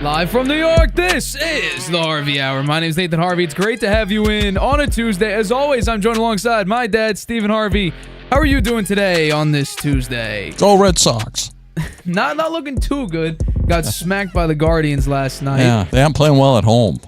Live from New York, this is the Harvey Hour. My name is Nathan Harvey. It's great to have you in on a Tuesday. As always, I'm joined alongside my dad, Stephen Harvey. How are you doing today on this Tuesday? Go Red Sox. Not looking too good. Got smacked by the Guardians last night. Yeah, they aren't playing well at home.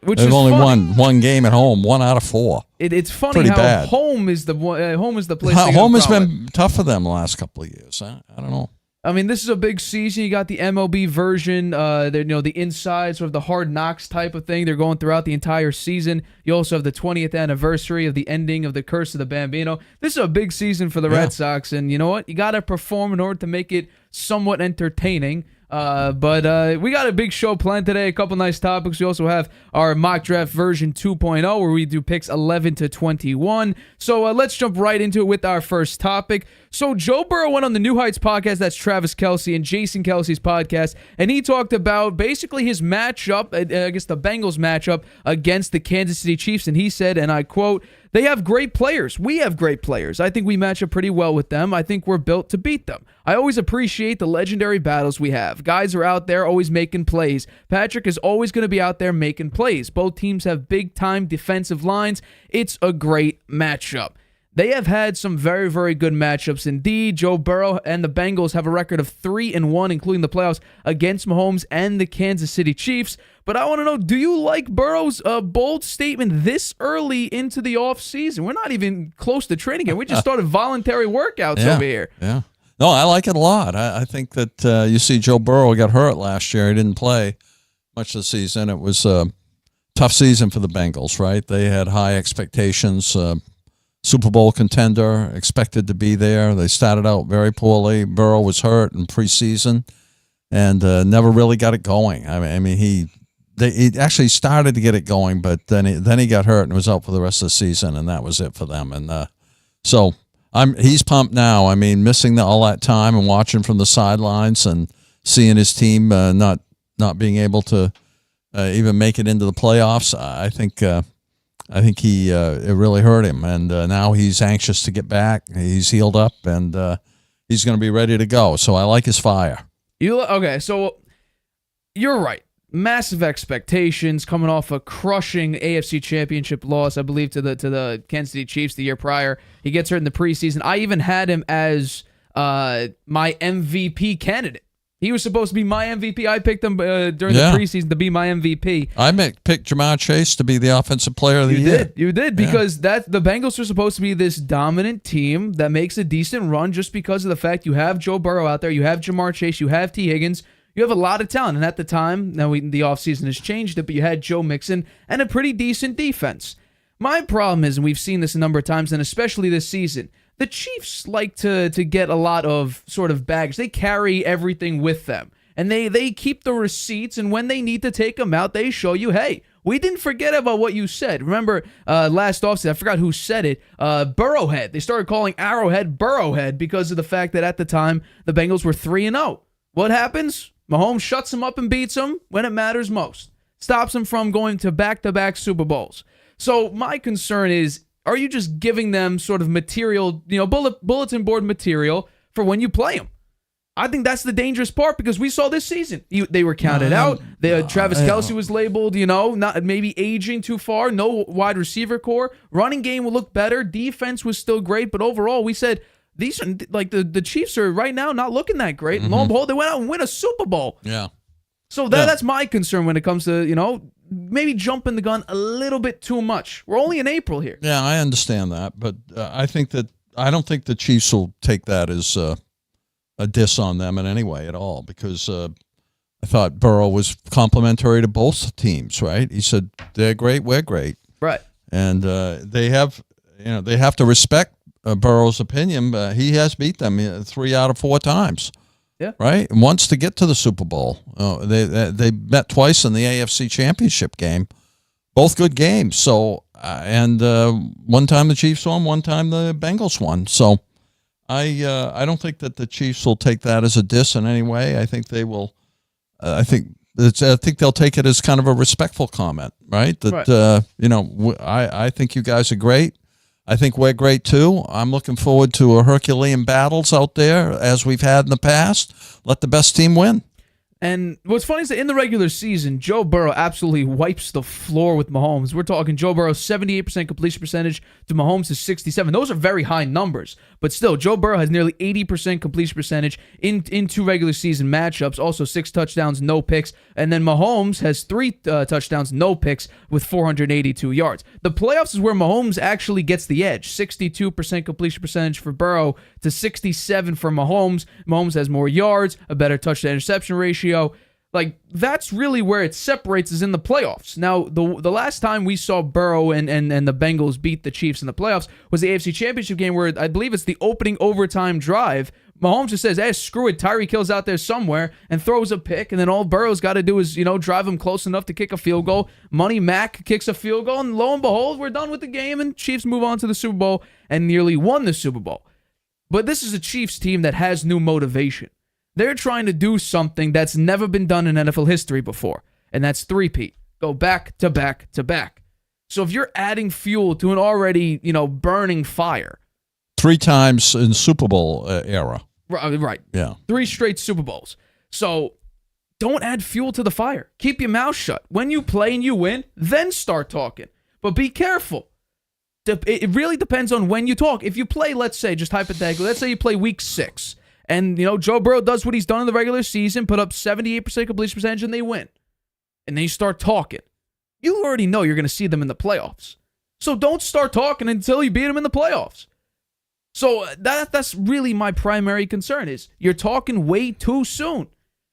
They've only won one game at home, 1 out of 4. It's funny Pretty how bad. home is the place. Home has been tough for them the last couple of years. I don't know. I mean, this is a big season. You got the MLB version, the inside, sort of the Hard Knocks type of thing. They're going throughout the entire season. You also have the 20th anniversary of the ending of the Curse of the Bambino. This is a big season for the Red Sox, and you know what? You got to perform in order to make it somewhat entertaining. But we got a big show planned today, a couple nice topics. We also have our mock draft version 2.0 where we do picks 11 to 21. So let's jump right into it with our first topic. So Joe Burrow went on the New Heights podcast, that's Travis Kelce and Jason Kelce's podcast, and he talked about basically his matchup, I guess the Bengals matchup against the Kansas City Chiefs, and he said, and I quote, "They have great players. We have great players. I think we match up pretty well with them. I think we're built to beat them. I always appreciate the legendary battles we have. Guys are out there always making plays. Patrick is always going to be out there making plays. Both teams have big-time defensive lines. It's a great matchup." They have had some very, very good matchups indeed. Joe Burrow and the Bengals have a record of 3-1, including the playoffs against Mahomes and the Kansas City Chiefs. But I want to know, do you like Burrow's bold statement this early into the offseason? We're not even close to training yet. We just started voluntary workouts over here. Yeah. No, I like it a lot. I think that you see Joe Burrow got hurt last year. He didn't play much of the season. It was a tough season for the Bengals, right? They had high expectations. Super Bowl contender, expected to be there. They started out very poorly. Burrow was hurt in preseason and never really got it going. I mean, he actually started to get it going, but then he got hurt and was out for the rest of the season, and that was it for them. And so he's pumped now. I mean, missing all that time and watching from the sidelines and seeing his team not being able to even make it into the playoffs. I think it really hurt him, and now he's anxious to get back. He's healed up, and he's going to be ready to go. So I like his fire. Okay, so you're right. Massive expectations coming off a crushing AFC Championship loss, I believe, to the Kansas City Chiefs the year prior. He gets hurt in the preseason. I even had him as my MVP candidate. He was supposed to be my MVP. I picked him during the preseason to be my MVP. I picked Jamar Chase to be the offensive player of the year. You did, because the Bengals are supposed to be this dominant team that makes a decent run just because of the fact you have Joe Burrow out there, you have Jamar Chase, you have T. Higgins, you have a lot of talent. And at the time, now the offseason has changed it, but you had Joe Mixon and a pretty decent defense. My problem is, and we've seen this a number of times, and especially this season, the Chiefs like to get a lot of sort of baggage. They carry everything with them, and they keep the receipts, and when they need to take them out, they show you, hey, we didn't forget about what you said. Remember last offseason, I forgot who said it, Burrowhead. They started calling Arrowhead Burrowhead because of the fact that at the time, the Bengals were 3-0. What happens? Mahomes shuts them up and beats them when it matters most. Stops them from going to back-to-back Super Bowls. So my concern is, are you just giving them sort of material, bulletin board material for when you play them? I think that's the dangerous part because we saw this season. They were counted out. Travis Kelce was labeled, not maybe aging too far. No wide receiver core. Running game will look better. Defense was still great, but overall we said these are like the Chiefs are right now not looking that great. And lo and behold, they went out and win a Super Bowl. Yeah. So that's my concern when it comes to, maybe jumping the gun a little bit too much. We're only in April here. Yeah, I understand that, but I don't think the Chiefs will take that as a diss on them in any way at all, because I thought Burrow was complimentary to both teams, right? He said they're great, we're great, right? And they have to respect Burrow's opinion. He has beat them 3 out of 4 times. Yeah. Right. And wants to get to the Super Bowl. They met twice in the AFC Championship game, both good games. So and one time the Chiefs won, one time the Bengals won. So I don't think that the Chiefs will take that as a diss in any way. I think they will. I think they'll take it as kind of a respectful comment, right? That I think you guys are great. I think we're great, too. I'm looking forward to a Herculean battles out there, as we've had in the past. Let the best team win. And what's funny is that in the regular season, Joe Burrow absolutely wipes the floor with Mahomes. We're talking Joe Burrow 78% completion percentage to Mahomes is 67. Those are very high numbers, but still, Joe Burrow has nearly 80% completion percentage in two regular season matchups. Also, 6 touchdowns, no picks, and then Mahomes has 3 touchdowns, no picks with 482 yards. The playoffs is where Mahomes actually gets the edge. 62% completion percentage for Burrow to 67 for Mahomes. Mahomes has more yards, a better touchdown-interception ratio. Like, that's really where it separates is in the playoffs. Now, the last time we saw Burrow and the Bengals beat the Chiefs in the playoffs was the AFC Championship game where I believe it's the opening overtime drive. Mahomes just says, hey, screw it, Tyreek Hill's out there somewhere, and throws a pick, and then all Burrow's got to do is, drive him close enough to kick a field goal. Money Mac kicks a field goal, and lo and behold, we're done with the game, and Chiefs move on to the Super Bowl and nearly won the Super Bowl. But this is a Chiefs team that has new motivation. They're trying to do something that's never been done in NFL history before, and that's three-peat. Go back to back to back. So if you're adding fuel to an already, burning fire. 3 times in Super Bowl era. Right. Yeah. 3 straight Super Bowls. So don't add fuel to the fire. Keep your mouth shut. When you play and you win, then start talking. But be careful. It really depends on when you talk. If you play, let's say, just hypothetically, let's say you play week 6. And, Joe Burrow does what he's done in the regular season, put up 78% completion percentage, and they win. And then you start talking. You already know you're going to see them in the playoffs. So don't start talking until you beat them in the playoffs. So that's really my primary concern is you're talking way too soon.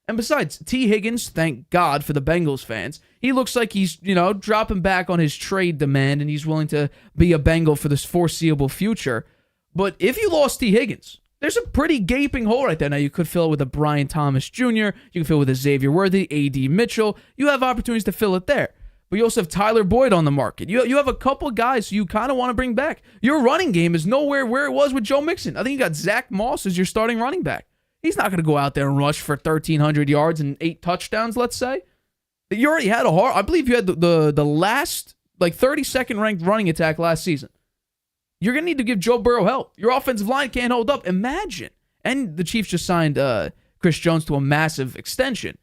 And besides, T. Higgins, thank God for the Bengals fans, he looks like he's, dropping back on his trade demand and he's willing to be a Bengal for this foreseeable future. But if you lost T. Higgins, there's a pretty gaping hole right there. Now, you could fill it with a Brian Thomas Jr., you can fill it with a Xavier Worthy, A.D. Mitchell. You have opportunities to fill it there. But you also have Tyler Boyd on the market. You have a couple guys you kind of want to bring back. Your running game is nowhere where it was with Joe Mixon. I think you got Zach Moss as your starting running back. He's not going to go out there and rush for 1,300 yards and 8 touchdowns, let's say. You already had I believe you had the last, 32nd ranked running attack last season. You're going to need to give Joe Burrow help. Your offensive line can't hold up. Imagine. And the Chiefs just signed Chris Jones to a massive extension.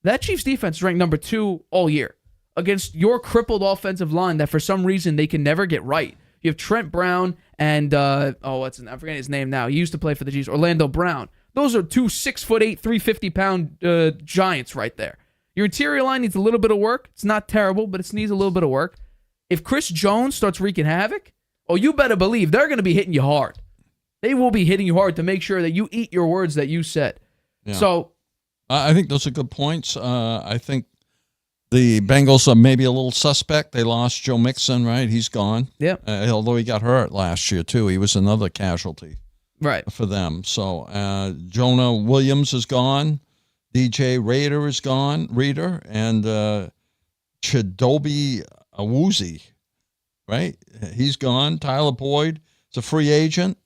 That Chiefs defense is ranked number 2 all year against your crippled offensive line that for some reason they can never get right. You have Trent Brown and, I'm forgetting his name now. He used to play for the Chiefs, Orlando Brown. Those are 2 6'8", 350-pound giants right there. Your interior line needs a little bit of work. It's not terrible, but it needs a little bit of work. If Chris Jones starts wreaking havoc, you better believe they're going to be hitting you hard. They will be hitting you hard to make sure that you eat your words that you said. Yeah. So, I think those are good points. I think the Bengals are maybe a little suspect. They lost Joe Mixon, right? He's gone. Yeah. Although he got hurt last year, too. He was another casualty. Right. For them. So, Jonah Williams is gone. DJ Reader is gone. And Chidobe Awuzie, right? He's gone. Tyler Boyd is a free agent.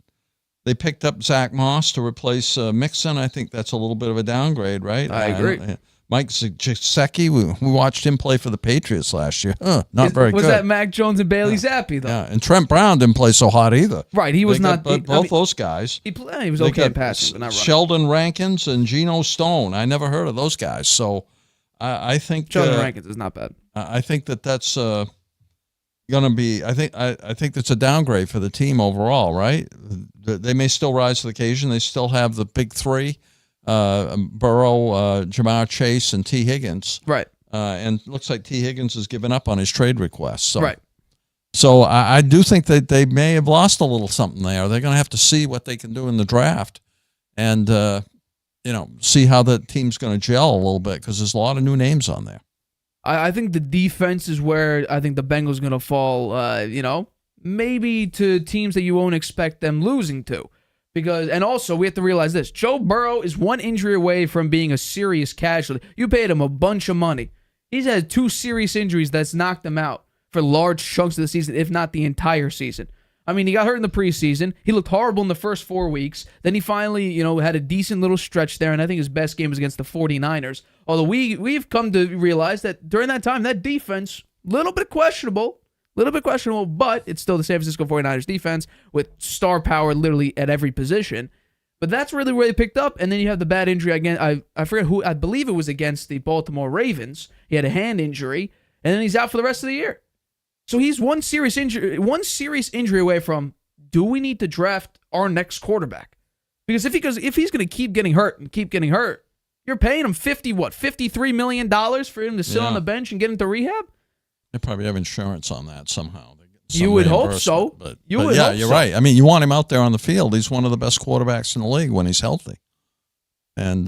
They picked up Zach Moss to replace Mixon. I think that's a little bit of a downgrade, right? I agree. Mike Gesicki, we watched him play for the Patriots last year. Not very good. Was that Mac Jones and Bailey Zappi, though? Yeah, and Trent Brown didn't play so hot either. Right, he was not. Both those guys. He was okay at passing, but not running. Sheldon Rankins and Geno Stone. I never heard of those guys. So I think Sheldon Rankins is not bad. I think that's going to be. I think that's a downgrade for the team overall. Right? They may still rise to the occasion. They still have the big 3. Burrow, Jamar Chase, and T. Higgins. Right. And looks like T. Higgins has given up on his trade request. So, right. So I do think that they may have lost a little something there. They're going to have to see what they can do in the draft and, see how the team's going to gel a little bit because there's a lot of new names on there. I think the defense is where I think the Bengals going to fall, maybe to teams that you won't expect them losing to. And also, we have to realize this. Joe Burrow is one injury away from being a serious casualty. You paid him a bunch of money. He's had 2 serious injuries that's knocked him out for large chunks of the season, if not the entire season. I mean, he got hurt in the preseason. He looked horrible in the first 4 weeks. Then he finally, had a decent little stretch there, and I think his best game was against the 49ers. Although we've come to realize that during that time, that defense, a little bit questionable, but it's still the San Francisco 49ers defense with star power literally at every position. But that's really where they picked up. And then you have the bad injury again. I forget who. I believe it was against the Baltimore Ravens. He had a hand injury, and then he's out for the rest of the year. So he's one serious injury away from, do we need to draft our next quarterback? Because if he's going to keep getting hurt and keep getting hurt, you're paying him $53 million for him to sit on the bench and get into rehab? They probably have insurance on that somehow. You would hope so. But you're right. I mean, you want him out there on the field. He's one of the best quarterbacks in the league when he's healthy. And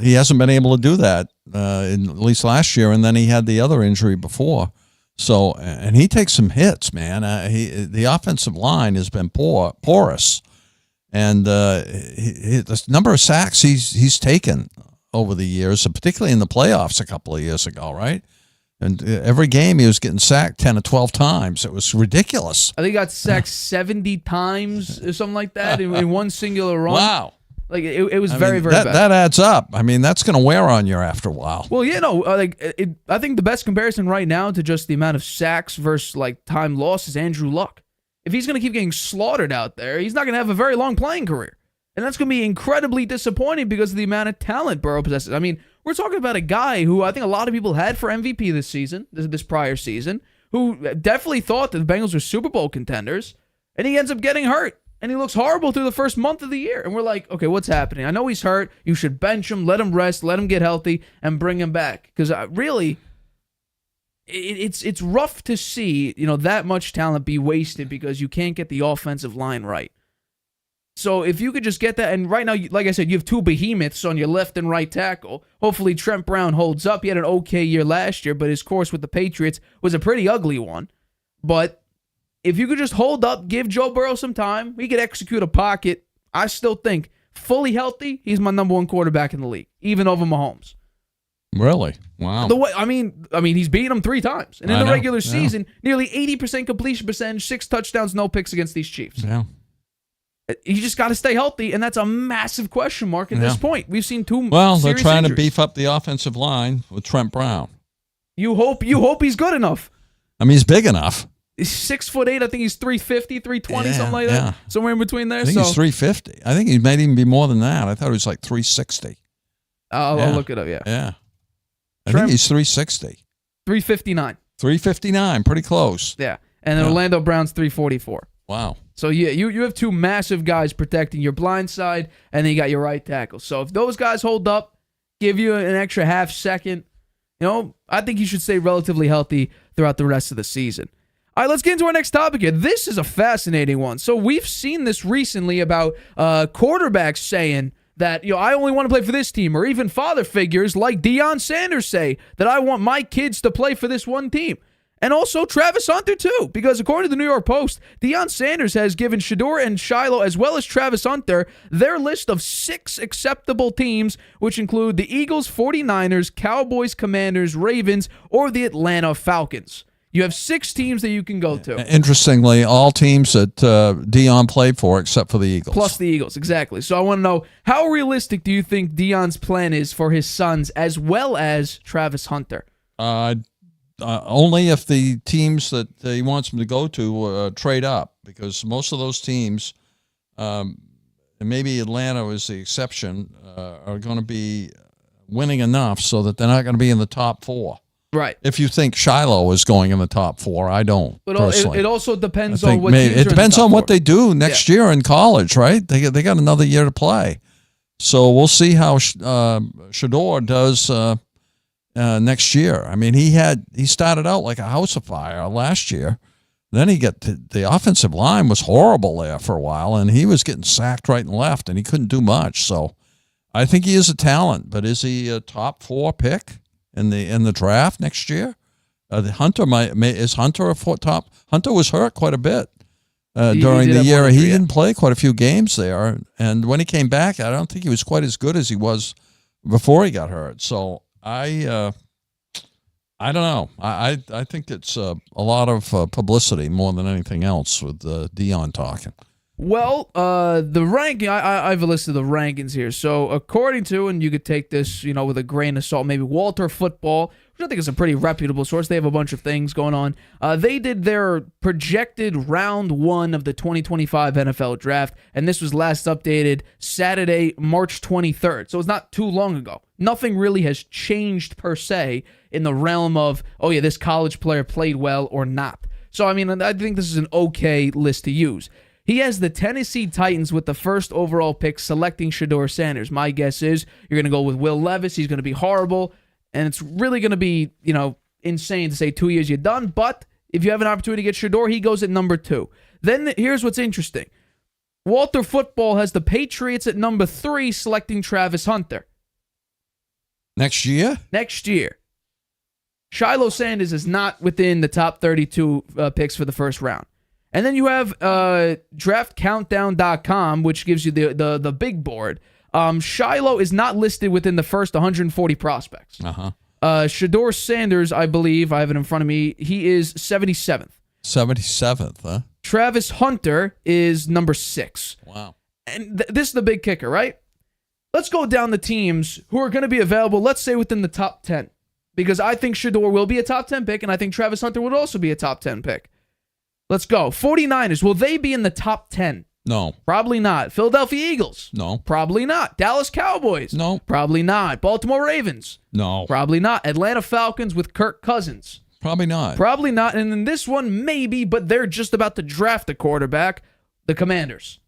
he hasn't been able to do that, at least last year, and then he had the other injury before. So, and he takes some hits, man. The offensive line has been porous, and the number of sacks he's taken over the years, particularly in the playoffs a couple of years ago, right? And every game he was getting sacked 10 or 12 times. It was ridiculous. I think he got sacked 70 times or something like that in one singular run. Wow. Like it was very bad. That adds up. I mean, that's going to wear on you after a while. Well, I think the best comparison right now to just the amount of sacks versus like time lost is Andrew Luck. If he's going to keep getting slaughtered out there, he's not going to have a very long playing career. And that's going to be incredibly disappointing because of the amount of talent Burrow possesses. I mean, we're talking about a guy who I think a lot of people had for MVP this prior season, who definitely thought that the Bengals were Super Bowl contenders, and he ends up getting hurt. And he looks horrible through the first month of the year. And we're like, okay, what's happening? I know he's hurt. You should bench him, let him rest, let him get healthy, and bring him back. Because really, it's rough to see that much talent be wasted because you can't get the offensive line right. So if you could just get that, and right now, like I said, you have two behemoths on your left and right tackle. Hopefully Trent Brown holds up. He had an okay year last year, but his course with the Patriots was a pretty ugly one. But if you could just hold up, give Joe Burrow some time, he could execute a pocket. I still think, fully healthy, he's my number one quarterback in the league, even over Mahomes. Really? Wow. I mean, he's beaten him 3 times. And in the regular season, nearly 80% completion percentage, 6 touchdowns, no picks against these Chiefs. Yeah. You just got to stay healthy, and that's a massive question mark at this point. We've seen 2 they're trying to beef up the offensive line with Trent Brown. You hope he's good enough. I mean, he's big enough. He's 6'8". I think he's 350, 320, something like that. Somewhere in between there. I think he's 350. I think he might even be more than that. I thought he was like 360. I'll look it up, Yeah. I think he's 360. 359. 359, pretty close. Yeah. And then Orlando Brown's 344. Wow. So, yeah, you have 2 massive guys protecting your blind side, and then you got your right tackle. So, if those guys hold up, give you an extra half second, I think you should stay relatively healthy throughout the rest of the season. All right, let's get into our next topic here. This is a fascinating one. So, we've seen this recently about quarterbacks saying that, I only want to play for this team, or even father figures like Deion Sanders say that I want my kids to play for this one team. And also Travis Hunter, too, because according to the New York Post, Deion Sanders has given Shedeur and Shiloh, as well as Travis Hunter, their list of 6 acceptable teams, which include the Eagles, 49ers, Cowboys, Commanders, Ravens, or the Atlanta Falcons. You have 6 teams that you can go to. Interestingly, all teams that Deion played for except for the Eagles. Plus the Eagles, exactly. So I want to know, how realistic do you think Deion's plan is for his sons, as well as Travis Hunter? Only if the teams that he wants them to go to trade up, because most of those teams, and maybe Atlanta was the exception, are going to be winning enough so that they're not going to be in the top 4. Right. If you think Shiloh is going in the top 4, I don't. But personally. It also depends on what teams it depends on what they do next year in college, right? They got another year to play, so we'll see how Shedeur does next year. I mean, he started out like a house of fire last year. Then the offensive line was horrible there for a while, and he was getting sacked right and left, and he couldn't do much. So I think he is a talent, but is he a top 4 pick in the draft next year? Hunter is Hunter a top? Hunter was hurt quite a bit during the year. He didn't play quite a few games there, and when he came back, I don't think he was quite as good as he was before he got hurt. So I don't know. I think it's a lot of publicity more than anything else with Deion talking. Well, the ranking, I've listed the rankings here. So according to, and you could take this, with a grain of salt, maybe Walter Football which I think is a pretty reputable source. They have a bunch of things going on. They did their projected round 1 of the 2025 NFL draft, and this was last updated Saturday, March 23rd. So it's not too long ago. Nothing really has changed per se in the realm of, oh yeah, this college player played well or not. So, I mean, I think this is an okay list to use. He has the Tennessee Titans with the first overall pick selecting Shedeur Sanders. My guess is you're going to go with Will Levis. He's going to be horrible, and it's really going to be, insane to say 2 years you're done. But if you have an opportunity to get Shedeur, he goes at number 2. Then here's what's interesting. Walter Football has the Patriots at number 3 selecting Travis Hunter. Next year? Next year. Shiloh Sanders is not within the top 32 picks for the first round. And then you have draftcountdown.com, which gives you the big board. Shiloh is not listed within the first 140 prospects. Shedeur Sanders, I believe, I have it in front of me, he is 77th. 77th, huh? Travis Hunter is number 6. Wow. And this is the big kicker, right? Let's go down the teams who are going to be available, let's say within the top 10. Because I think Shedeur will be a top 10 pick, and I think Travis Hunter would also be a top 10 pick. Let's go. 49ers, will they be in the top 10? No. Probably not. Philadelphia Eagles? No. Probably not. Dallas Cowboys? No. Probably not. Baltimore Ravens? No. Probably not. Atlanta Falcons with Kirk Cousins? Probably not. Probably not. And in this one, maybe, but they're just about to draft a quarterback, the Commanders.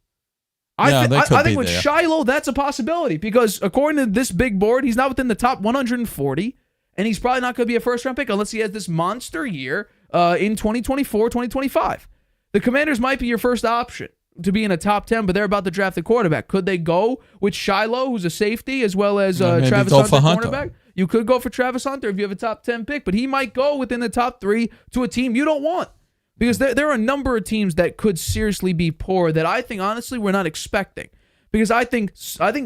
I think with there. Shiloh, that's a possibility because according to this big board, he's not within the top 140, and he's probably not going to be a first-round pick unless he has this monster year in 2024, 2025. The Commanders might be your first option to be in a top 10, but they're about to draft a quarterback. Could they go with Shiloh, who's a safety, as well as Travis Hunter, cornerback? You could go for Travis Hunter if you have a top 10 pick, but he might go within the top 3 to a team you don't want. Because there are a number of teams that could seriously be poor that I think, honestly, we're not expecting. Because I think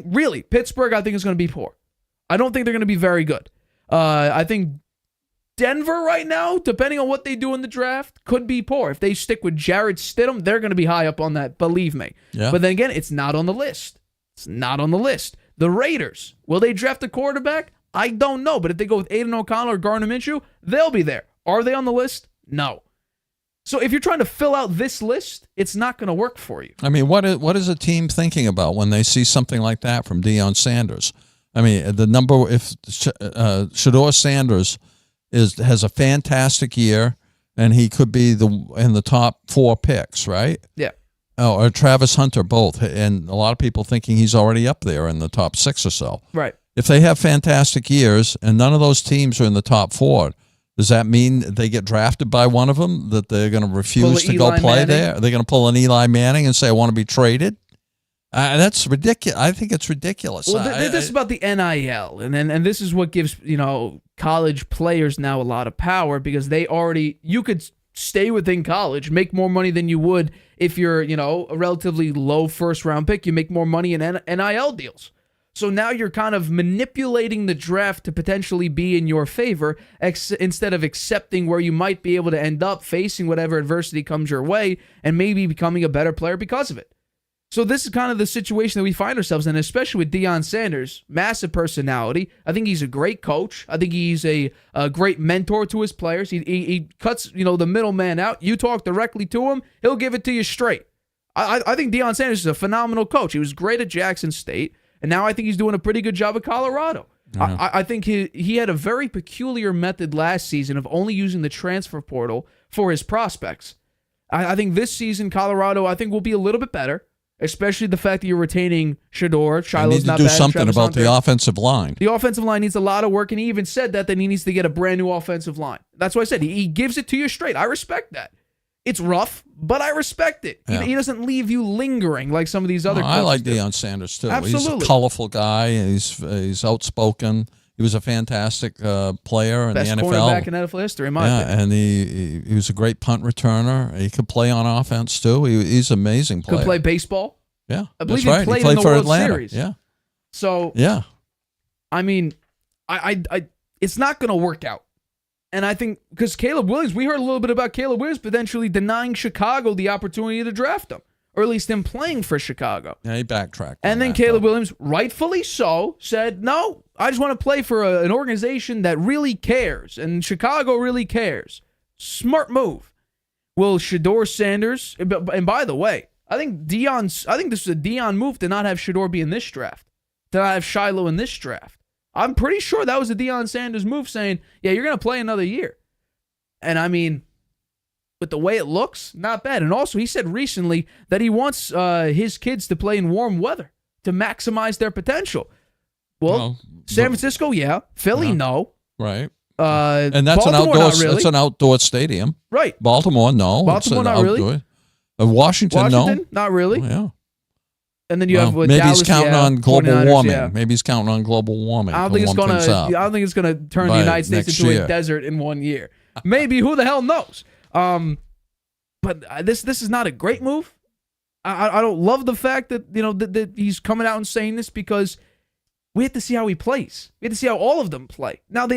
really, Pittsburgh, I think, is going to be poor. I don't think they're going to be very good. I think Denver right now, depending on what they do in the draft, could be poor. If they stick with Jarrett Stidham, they're going to be high up on that, believe me. Yeah. But then again, it's not on the list. It's not on the list. The Raiders, will they draft a quarterback? I don't know. But if they go with Aiden O'Connell or Gardner Minshew, they'll be there. Are they on the list? No. So if you're trying to fill out this list, it's not going to work for you. I mean, what is a team thinking about when they see something like that from Deion Sanders? I mean, if Shedeur Sanders has a fantastic year, and he could be in the top 4 picks, right? Yeah. Oh, or Travis Hunter, both, and a lot of people thinking he's already up there in the top 6 or so. Right. If they have fantastic years, and none of those teams are in the top 4, does that mean they get drafted by one of them, that they're going to refuse to go play there? Are they going to pull an Eli Manning and say, I want to be traded? That's ridiculous. I think it's ridiculous. Well, this is about the NIL, and this is what gives college players now a lot of power because you could stay within college, make more money than you would if you're a relatively low first round pick. You make more money in NIL deals. So now you're kind of manipulating the draft to potentially be in your favor instead of accepting where you might be able to end up facing whatever adversity comes your way and maybe becoming a better player because of it. So this is kind of the situation that we find ourselves in, especially with Deion Sanders. Massive personality. I think he's a great coach. I think he's a great mentor to his players. He cuts the middleman out. You talk directly to him, he'll give it to you straight. I think Deion Sanders is a phenomenal coach. He was great at Jackson State, and now I think he's doing a pretty good job at Colorado. Mm-hmm. I think he had a very peculiar method last season of only using the transfer portal for his prospects. I think this season, Colorado, I think will be a little bit better. Especially the fact that you're retaining Shedeur. Shiloh's not bad. Need to do something about the offensive line. The offensive line needs a lot of work, and he even said that he needs to get a brand new offensive line. That's what I said. He gives it to you straight. I respect that. It's rough, but I respect it. Yeah. He doesn't leave you lingering like some of these other coaches. I like Deion Sanders, too. Absolutely. He's a colorful guy. He's outspoken. He was a fantastic player in the NFL. Best cornerback in NFL history, in my opinion. And he was a great punt returner. He could play on offense, too. He's an amazing player. Could play baseball. Yeah, I believe that's right. He played in the for World Atlanta. Series. Yeah. So, yeah. I mean, I it's not going to work out. And I think, because Caleb Williams, we heard a little bit about Caleb Williams potentially denying Chicago the opportunity to draft him. or at least him playing for Chicago. Yeah, he backtracked. And then Caleb Williams, rightfully so, said, no, I just want to play for an organization that really cares, and Chicago really cares. Smart move. Will Shedeur Sanders, and by the way, I think this is a Deion move to not have Shedeur be in this draft, to not have Shiloh in this draft. I'm pretty sure that was a Deion Sanders move saying, yeah, you're going to play another year. And I mean, with the way it looks, not bad. And also, he said recently that he wants his kids to play in warm weather to maximize their potential. Well, San Francisco, yeah. Philly, no. Right. And that's Baltimore, an outdoor. really. That's an outdoor stadium. Right. Baltimore, no. Baltimore, not really. Washington, no. Not really. Oh, yeah. And then you have maybe Dallas, he's counting on global warming. Yeah. Maybe he's counting on global warming. I don't think it's gonna turn the United States into a desert in 1 year. Maybe, who the hell knows? But this is not a great move. I don't love the fact that that he's coming out and saying this, because we have to see how he plays. We have to see how all of them play. Now,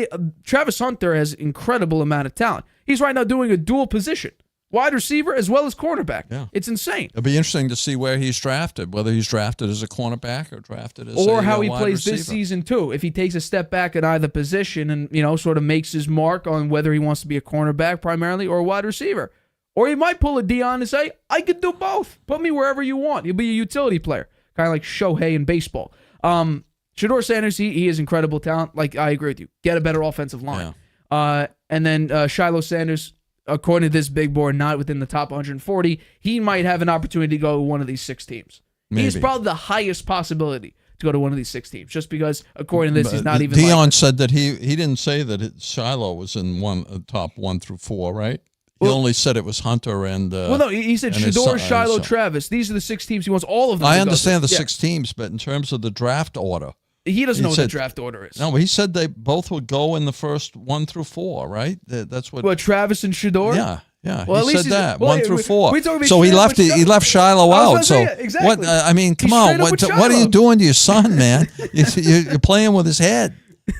Travis Hunter has incredible amount of talent. He's right now doing a dual position, wide receiver as well as cornerback. Yeah. It's insane. It'll be interesting to see where he's drafted, whether he's drafted as a cornerback or drafted as how he wide plays receiver. this season too. If he takes a step back at either position and sort of makes his mark on whether he wants to be a cornerback primarily or a wide receiver. Or he might pull a Deion and say, I could do both. Put me wherever you want. You'll be a utility player, kind of like Shohei in baseball. Shedeur Sanders, he is incredible talent. Like, I agree with you. Get a better offensive line. Yeah. And then Shiloh Sanders, according to this big board, not within the top 140. He might have an opportunity to go to one of these 6 teams. Maybe. He's probably the highest possibility to go to one of these 6 teams, just because, according to this, he's not even. Deion said that he didn't say that Shiloh was in top 1 through 4, right? He only said it was Hunter and. No, he said Shedeur, Shiloh, Travis. These are the 6 teams. He wants all of them. I understand the 6 teams, but in terms of the draft order, he doesn't know what the draft order is. No, but he said they both would go in the first 1 through 4, right? That's what. What, Travis and Shedeur? Yeah. Well, he said that 1 through 4. So he left Shiloh out. So exactly. what? I mean, come on. What are you doing to your son, man? You're playing with his head.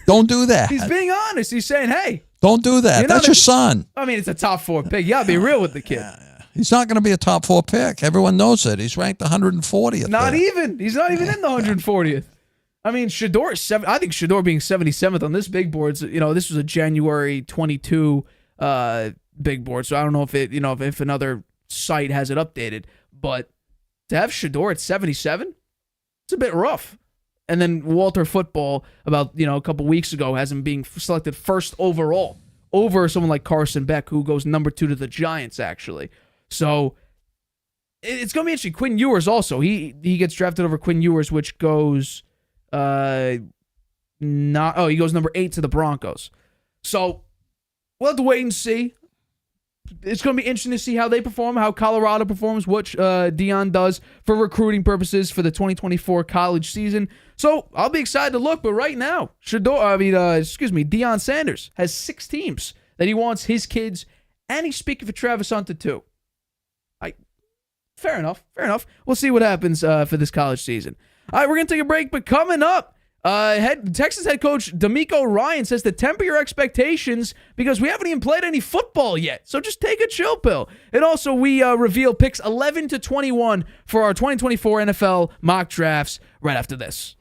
Don't do that. He's being honest. He's saying, hey. Don't do that. That's your son. I mean, it's a top 4 pick. You got to be real with the kid. Yeah. He's not going to be a top 4 pick. Everyone knows it. He's ranked 140th. Not even. He's not even in the 140th. I mean, Shedeur is I think Shedeur being 77th on this big board, this was a January 22 big board, so I don't know if it, if another site has it updated, but to have Shedeur at 77, it's a bit rough. And then Walter Football, about, a couple weeks ago, has him being selected first overall over someone like Carson Beck, who goes number 2 to the Giants, actually. So it's going to be interesting. Quinn Ewers also. He gets drafted over Quinn Ewers, which goes he goes number 8 to the Broncos. So we'll have to wait and see. It's going to be interesting to see how they perform, how Colorado performs, what Deion does for recruiting purposes for the 2024 college season. So I'll be excited to look. But right now, Deion Sanders has 6 teams that he wants his kids, and he's speaking for Travis Hunter too. Fair enough. We'll see what happens for this college season. All right, we're going to take a break, but coming up, Texans head coach DeMeco Ryans says to temper your expectations because we haven't even played any football yet. So just take a chill pill. And also, we reveal picks 11 to 21 for our 2024 NFL mock drafts right after this.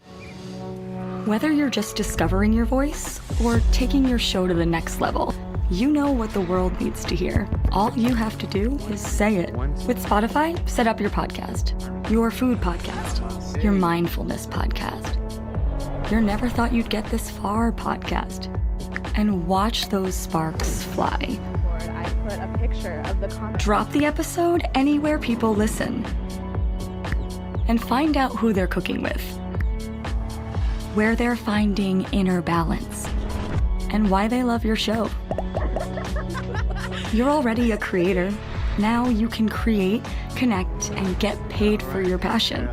Whether you're just discovering your voice or taking your show to the next level, you know what the world needs to hear. All you have to do is say it. With Spotify, set up your podcast. Your food podcast. Your mindfulness podcast. Your never thought you'd get this far podcast. And watch those sparks fly. I put a picture of the content. Drop the episode anywhere people listen. And find out who they're cooking with. Where they're finding inner balance. And why they love your show. You're already a creator. Now you can create, connect, and get paid for your passion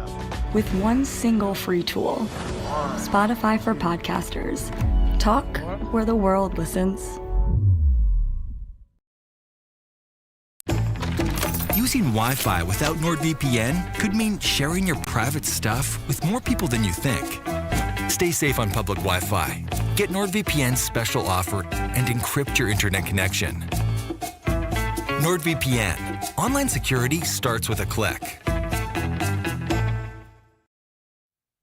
with one single free tool. Spotify for podcasters. Talk where the world listens. Using Wi-Fi without NordVPN could mean sharing your private stuff with more people than you think. Stay safe on public Wi-Fi. Get NordVPN's special offer and encrypt your internet connection. NordVPN. Online security starts with a click.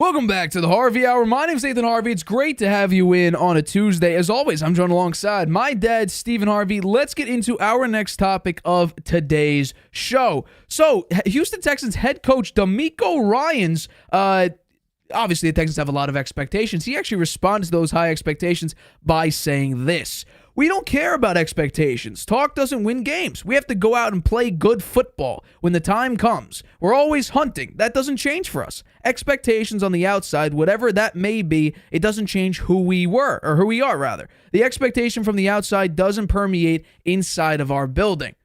Welcome back to the Harvey Hour. My name's Stephen Harvey. It's great to have you in on a Tuesday. As always, I'm joined alongside my dad, Stephen Harvey. Let's get into our next topic of today's show. So, Houston Texans head coach DeMeco Ryans, obviously the Texans have a lot of expectations. He actually responds to those high expectations by saying this: "We don't care about expectations. Talk doesn't win games. We have to go out and play good football when the time comes. We're always hunting. That doesn't change for us. Expectations on the outside, whatever that may be, it doesn't change who we are rather. The expectation from the outside doesn't permeate inside of our building."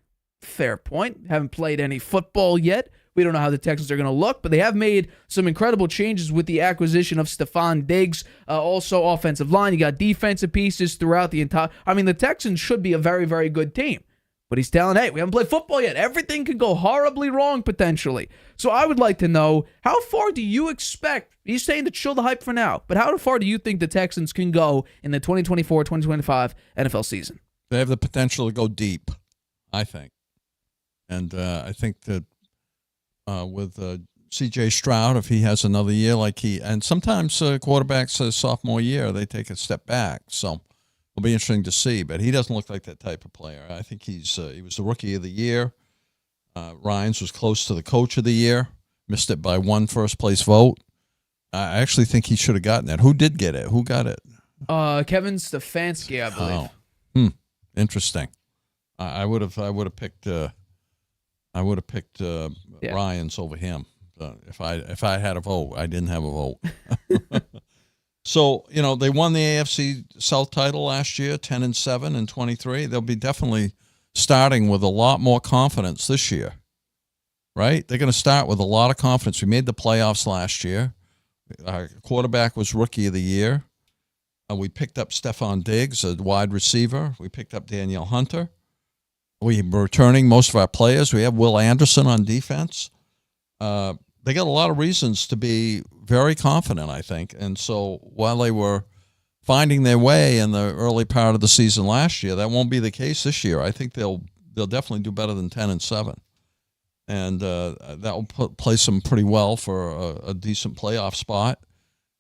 Fair point. Haven't played any football yet. We don't know how the Texans are going to look, but they have made some incredible changes with the acquisition of Stefon Diggs. Also, offensive line. You got defensive pieces throughout the entire... I mean, the Texans should be a very, very good team. But he's telling, hey, we haven't played football yet. Everything could go horribly wrong, potentially. So I would like to know, how far do you expect... He's saying to chill the hype for now, but how far do you think the Texans can go in the 2024-2025 NFL season? They have the potential to go deep, I think. And I think that with C.J. Stroud, if he has another year like and sometimes quarterbacks sophomore year, they take a step back. So it'll be interesting to see. But he doesn't look like that type of player. I think he was the rookie of the year. Ryans was close to the coach of the year. Missed it by one first-place vote. I actually think he should have gotten it. Who did get it? Who got it? Kevin Stefanski, I believe. Oh, interesting. I would have picked. I would have picked Ryans over him if I had a vote. I didn't have a vote. So they won the AFC South title last year, 10-7 and 23. They'll be definitely starting with a lot more confidence this year, right? They're going to start with a lot of confidence. We made the playoffs last year. Our quarterback was rookie of the year. We picked up Stefon Diggs, a wide receiver. We picked up Danielle Hunter. We're returning most of our players. We have Will Anderson on defense. They got a lot of reasons to be very confident, I think. And so while they were finding their way in the early part of the season last year, that won't be the case this year. I think they'll definitely do better than 10-7. And that will place them pretty well for a decent playoff spot.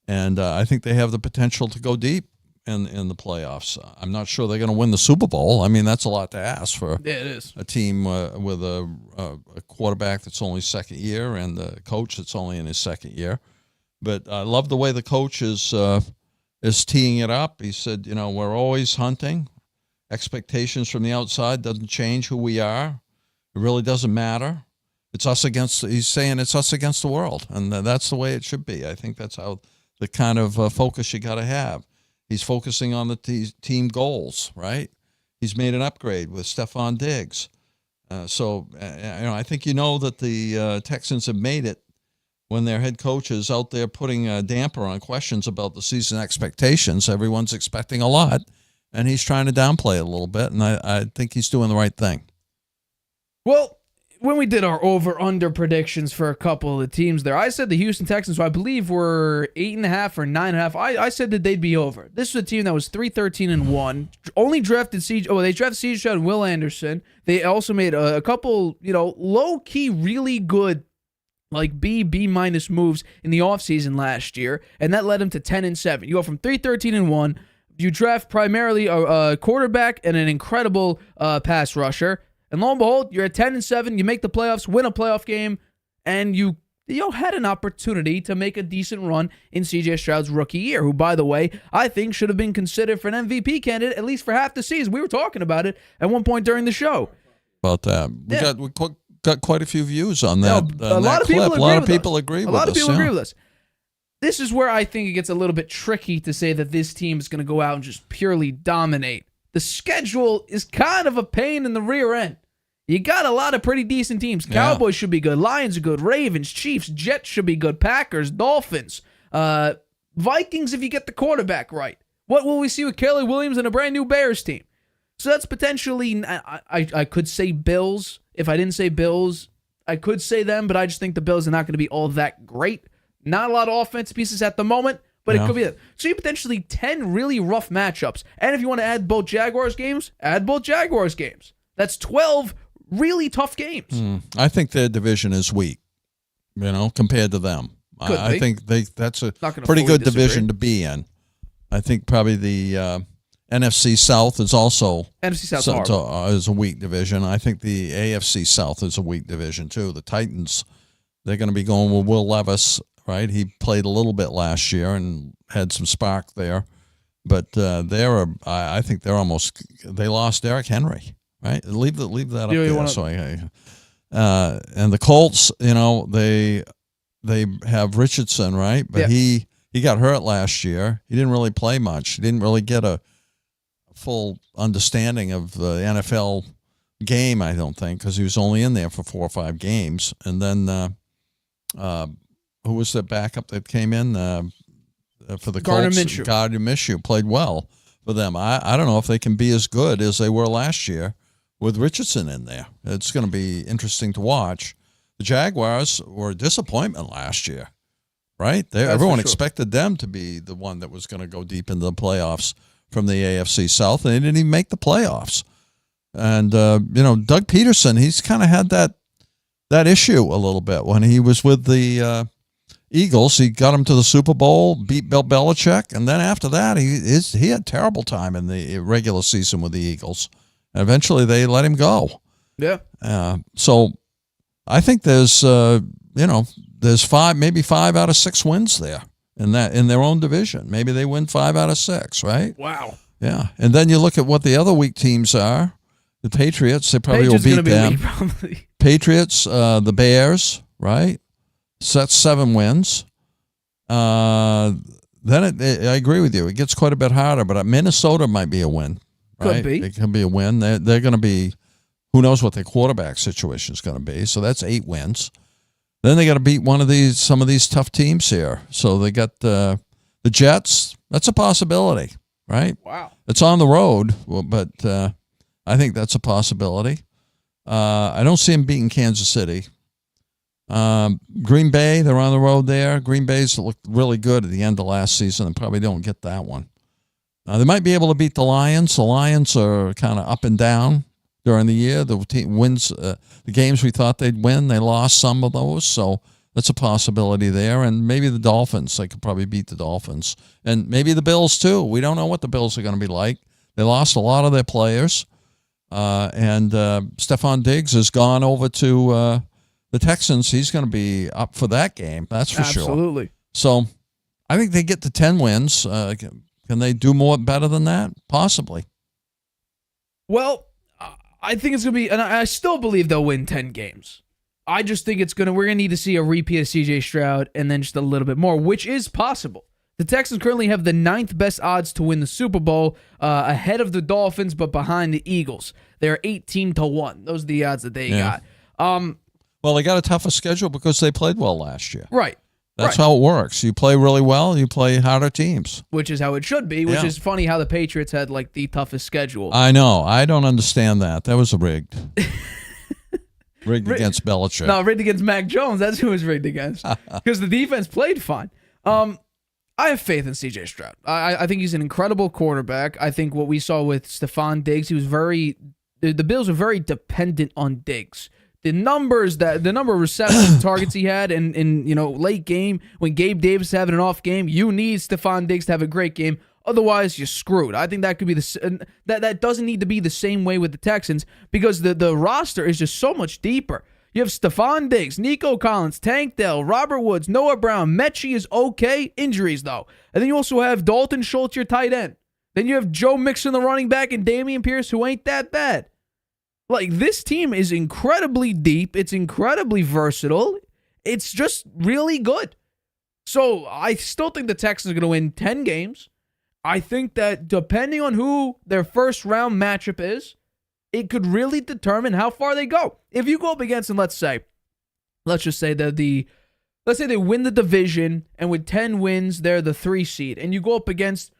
And I think they have the potential to go deep in the playoffs. I'm not sure they're going to win the Super Bowl. I mean, that's a lot to ask for Yeah, it is. a team with a quarterback that's only second year and a coach that's only in his second year. But I love the way the coach is teeing it up. He said, we're always hunting. Expectations from the outside doesn't change who we are. It really doesn't matter. He's saying it's us against the world, and that's the way it should be. I think that's how the kind of focus you got to have. He's focusing on the team goals, right? He's made an upgrade with Stefon Diggs. So I think that the Texans have made it when their head coach is out there putting a damper on questions about the season expectations. Everyone's expecting a lot, and he's trying to downplay it a little bit, and I think he's doing the right thing. Well, when we did our over-under predictions for a couple of the teams there, I said the Houston Texans, who I believe were 8.5 or 9.5. I said that they'd be over. This was a team that was 3-13-1. Only drafted they drafted C.J. Stroud and Will Anderson. They also made a couple, low-key, really good, like B-minus moves in the offseason last year, and that led them to 10-7. You go from 3-13-1. You draft primarily a quarterback and an incredible pass rusher. And lo and behold, you're at 10-7. You make the playoffs, win a playoff game, and you had an opportunity to make a decent run in C.J. Stroud's rookie year, who, by the way, I think should have been considered for an MVP candidate at least for half the season. We were talking about it at one point during the show. About that, we got quite a few views on that. A lot of people agree with us. A lot of people agree with us. This is where I think it gets a little bit tricky to say that this team is going to go out and just purely dominate. The schedule is kind of a pain in the rear end. You got a lot of pretty decent teams. Cowboys should be good. Lions are good. Ravens, Chiefs, Jets should be good. Packers, Dolphins, Vikings if you get the quarterback right. What will we see with Kelly Williams and a brand new Bears team? So that's potentially, I could say Bills. If I didn't say Bills, I could say them, but I just think the Bills are not going to be all that great. Not a lot of offense pieces at the moment, but it could be that. So you potentially 10 really rough matchups. And if you want to add both Jaguars games, add both Jaguars games. That's 12 really tough games. I think their division is weak, compared to them. I think that's a Not gonna pretty fully good disagree. division to be in. I think probably the NFC South is also NFC South's horrible. is a weak division. I think the AFC South is a weak division too. The Titans, they're going to be going with Will Levis, right? He played a little bit last year and had some spark there, but I think they lost Derrick Henry, right? Leave that up there. And the Colts, they have Richardson, right? But he got hurt last year. He didn't really play much. He didn't really get a full understanding of the NFL game, I don't think, because he was only in there for 4 or 5 games. And then who was the backup that came in for the Colts? Gardner Minshew played well for them. I don't know if they can be as good as they were last year with Richardson in there. It's going to be interesting to watch. The Jaguars were a disappointment last year, right? Everyone expected them to be the one that was going to go deep into the playoffs from the AFC South, and they didn't even make the playoffs. And, Doug Peterson, he's kind of had that issue a little bit when he was with the Eagles. He got them to the Super Bowl, beat Bill Belichick, and then after that, he had a terrible time in the regular season with the Eagles. And eventually, they let him go. Yeah. So I think there's maybe 5 out of 6 wins there in their own division. Maybe they win 5 out of 6, right? Wow. Yeah. And then you look at what the other weak teams are. The Patriots, they probably will beat them. Weak, probably. Patriots, the Bears, right? So that's 7 wins. Then I agree with you. It gets quite a bit harder, but Minnesota might be a win. Right? Could be. It could be a win. They're going to be, who knows what their quarterback situation is going to be. So that's 8 wins. Then they got to beat some of these tough teams here. So they got the Jets. That's a possibility, right? Wow. It's on the road, but I think that's a possibility. I don't see them beating Kansas City. Green Bay, they're on the road there. Green Bay's looked really good at the end of last season and probably don't get that one. They might be able to beat the Lions. The Lions are kind of up and down during the year. The team wins the games we thought they'd win. They lost some of those, so that's a possibility there. And maybe the Dolphins. They could probably beat the Dolphins. And maybe the Bills, too. We don't know what the Bills are going to be like. They lost a lot of their players. And Stephon Diggs has gone over to the Texans. He's going to be up for that game. That's for sure. Absolutely. So I think they get to 10 wins. Can they do better than that? Possibly. Well, I think it's going to be, and I still believe they'll win 10 games. I just think we're going to need to see a repeat of CJ Stroud and then just a little bit more, which is possible. The Texans currently have the 9th best odds to win the Super Bowl, ahead of the Dolphins, but behind the Eagles. They're 18-1. Those are the odds that they got. Well, they got a tougher schedule because they played well last year. Right. That's how it works. You play really well, you play harder teams. Which is how it should be, which is funny how the Patriots had like the toughest schedule. I know. I don't understand that. That was rigged. Rigged against Belichick. No, rigged against Mac Jones. That's who it was rigged against. Because the defense played fine. I have faith in CJ Stroud. I think he's an incredible quarterback. I think what we saw with Stephon Diggs, the Bills were very dependent on Diggs. The number of reception targets he had in late game, when Gabe Davis is having an off game, you need Stephon Diggs to have a great game. Otherwise, you're screwed. I think that could be that doesn't need to be the same way with the Texans because the roster is just so much deeper. You have Stephon Diggs, Nico Collins, Tank Dell, Robert Woods, Noah Brown. Mechie is okay. Injuries, though. And then you also have Dalton Schultz, your tight end. Then you have Joe Mixon, the running back, and Dameon Pierce, who ain't that bad. Like, this team is incredibly deep. It's incredibly versatile. It's just really good. So I still think the Texans are going to win 10 games. I think that depending on who their first round matchup is, it could really determine how far they go. If you go up against them, let's just say that let's say they win the division, and with 10 wins, they're the 3 seed, and you go up against,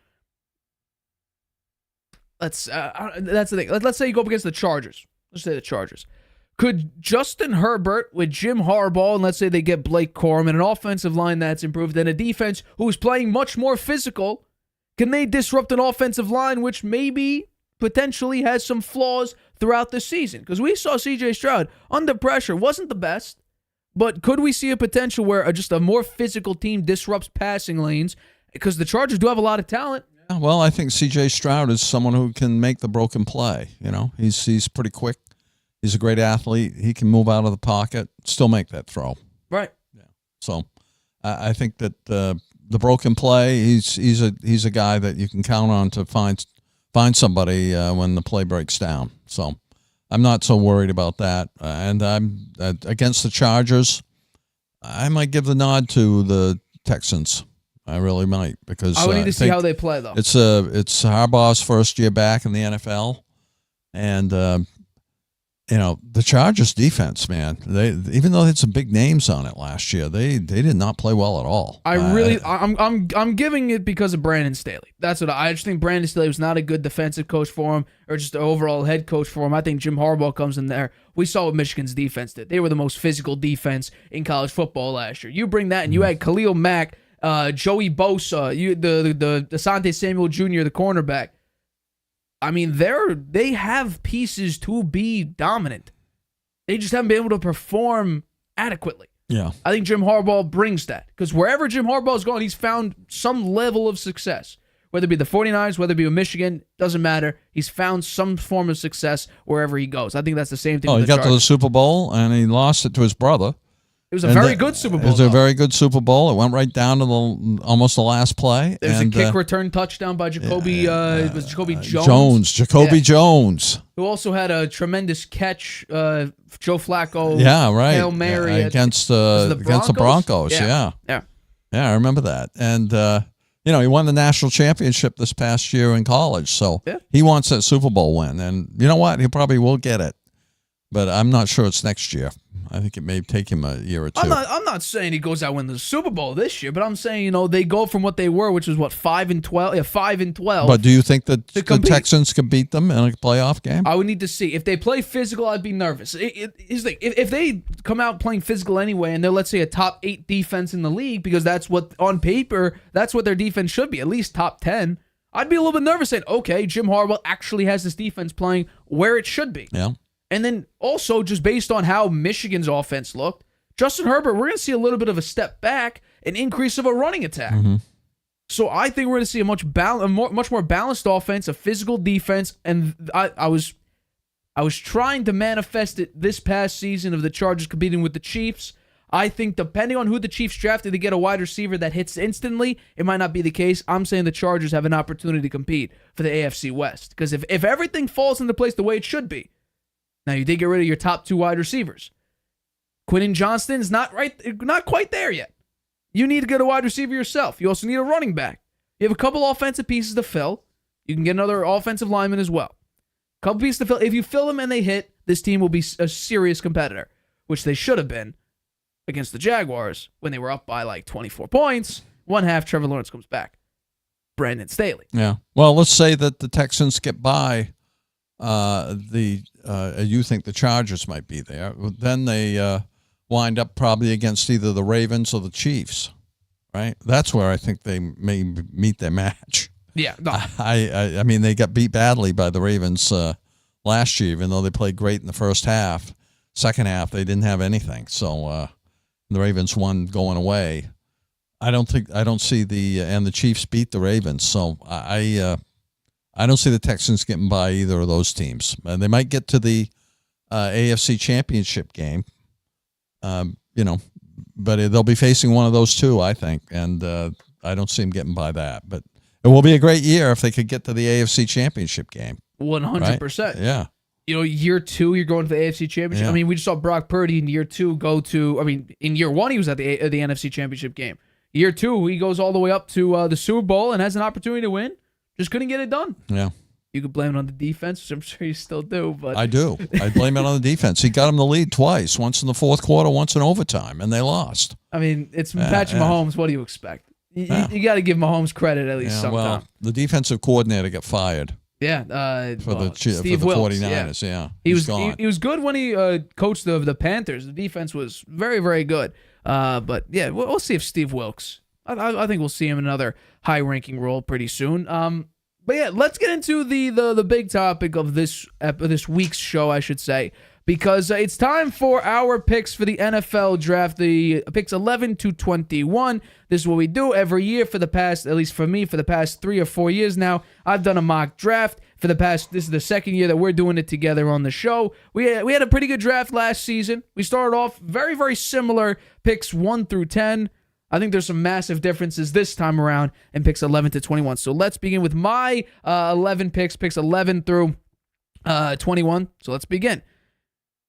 that's the thing. Let's say you go up against the Chargers. Let's say the Chargers. Could Justin Herbert with Jim Harbaugh, and let's say they get Blake Corum and an offensive line that's improved, and a defense who's playing much more physical, can they disrupt an offensive line which maybe potentially has some flaws throughout the season? Because we saw CJ Stroud under pressure wasn't the best, But could we see a potential where just a more physical team disrupts passing lanes? Because the Chargers do have a lot of talent. Yeah, well, I think C.J. Stroud is someone who can make the broken play. He's pretty quick. He's a great athlete. He can move out of the pocket, still make that throw. Right. Yeah. So I think that the broken play, he's a guy that you can count on to find somebody when the play breaks down. So I'm not so worried about that. And I'm against the Chargers. I might give the nod to the Texans. I really might, because I would need to see how they play, though. It's Harbaugh's first year back in the NFL, and the Chargers defense, man. They, even though they had some big names on it last year, they did not play well at all. I'm giving it because of Brandon Staley. That's what I just think. Brandon Staley was not a good defensive coach for him, or just an overall head coach for him. I think Jim Harbaugh comes in there. We saw what Michigan's defense did. They were the most physical defense in college football last year. You bring that, and you had Khalil Mack, Joey Bosa, the Asante Samuel Jr., the cornerback. I mean, they have pieces to be dominant. They just haven't been able to perform adequately. Yeah. I think Jim Harbaugh brings that, because wherever Jim Harbaugh's gone, he's found some level of success. Whether it be the 49ers, whether it be with Michigan, doesn't matter. He's found some form of success wherever he goes. I think that's the same thing with the he got Chargers. to the Super Bowl, and he lost it to his brother. It was a very good Super Bowl. It was a very good Super Bowl. It went right down to almost the last play. There's a kick return touchdown by Jacoby Jones. Jacoby Jones. Who also had a tremendous catch, Joe Flacco. Yeah, right. Hail Mary against the Broncos. Yeah, I remember that. And he won the national championship this past year in college, so he wants that Super Bowl win. And you know what? He probably will get it, but I'm not sure it's next year. I think it may take him a year or two. I'm not saying he goes out and wins the Super Bowl this year, but I'm saying they go from what they were, which was 5-12. Yeah, 5-12. But do you think that the Texans can beat them in a playoff game? I would need to see. If they play physical, I'd be nervous. Here's the thing. If they come out playing physical anyway, and they're, let's say, a top 8 defense in the league, because that's what, on paper, that's what their defense should be, at least top 10, I'd be a little bit nervous saying, okay, Jim Harbaugh actually has this defense playing where it should be. Yeah. And then also, just based on how Michigan's offense looked, Justin Herbert, we're going to see a little bit of a step back, an increase of a running attack. Mm-hmm. So I think we're going to see a much more balanced offense, a physical defense, and I was trying to manifest it this past season of the Chargers competing with the Chiefs. I think depending on who the Chiefs drafted to get a wide receiver that hits instantly, it might not be the case. I'm saying the Chargers have an opportunity to compete for the AFC West, because if everything falls into place the way it should be. Now, you did get rid of your top 2 wide receivers. Quentin Johnston's not quite there yet. You need to get a wide receiver yourself. You also need a running back. You have a couple offensive pieces to fill. You can get another offensive lineman as well. Couple pieces to fill. If you fill them and they hit, this team will be a serious competitor, which they should have been against the Jaguars when they were up by 24 points. One half, Trevor Lawrence comes back. Brandon Staley. Yeah. Well, let's say that the Texans get by you think the Chargers might be there. Then they wind up probably against either the Ravens or the Chiefs, right? That's where I think they may meet their match. Yeah. No. I mean, they got beat badly by the Ravens last year, even though they played great in the first half. Second half, they didn't have anything. So the Ravens won going away. I don't see and the Chiefs beat the Ravens. So I don't see the Texans getting by either of those teams. They might get to the AFC Championship game, but they'll be facing one of those two, I think, and I don't see them getting by that. But it will be a great year if they could get to the AFC Championship game. 100%. Right? Yeah. Year 2, you're going to the AFC Championship. Yeah. I mean, we just saw Brock Purdy in year 2 go to. I mean, in year 1 he was at the NFC Championship game. Year 2 he goes all the way up to the Super Bowl and has an opportunity to win. Just couldn't get it done. Yeah. You could blame it on the defense, which I'm sure you still do. But I do. I blame it on the defense. He got him the lead twice, once in the fourth quarter, once in overtime, and they lost. I mean, it's Patrick Mahomes. What do you expect? You got to give Mahomes credit at least sometime. Well, the defensive coordinator got fired. Yeah. For the Steve Wilks, 49ers, yeah. He was good when he coached the Panthers. The defense was very, very good. But, yeah, we'll see if Steve Wilks. I think we'll see him in another high-ranking role pretty soon. But yeah, let's get into the big topic of this week's show, I should say. because it's time for our picks for the NFL draft, the picks 11 to 21. This is what we do every year for the past, at least for me, for the past 3 or 4 years now. I've done a mock draft for the past, this is the second year that we're doing it together on the show. We had a pretty good draft last season. We started off very, very similar, picks 1 through 10. I think there's some massive differences this time around in picks 11 to 21. So let's begin with my 11 picks 11 through 21. So let's begin.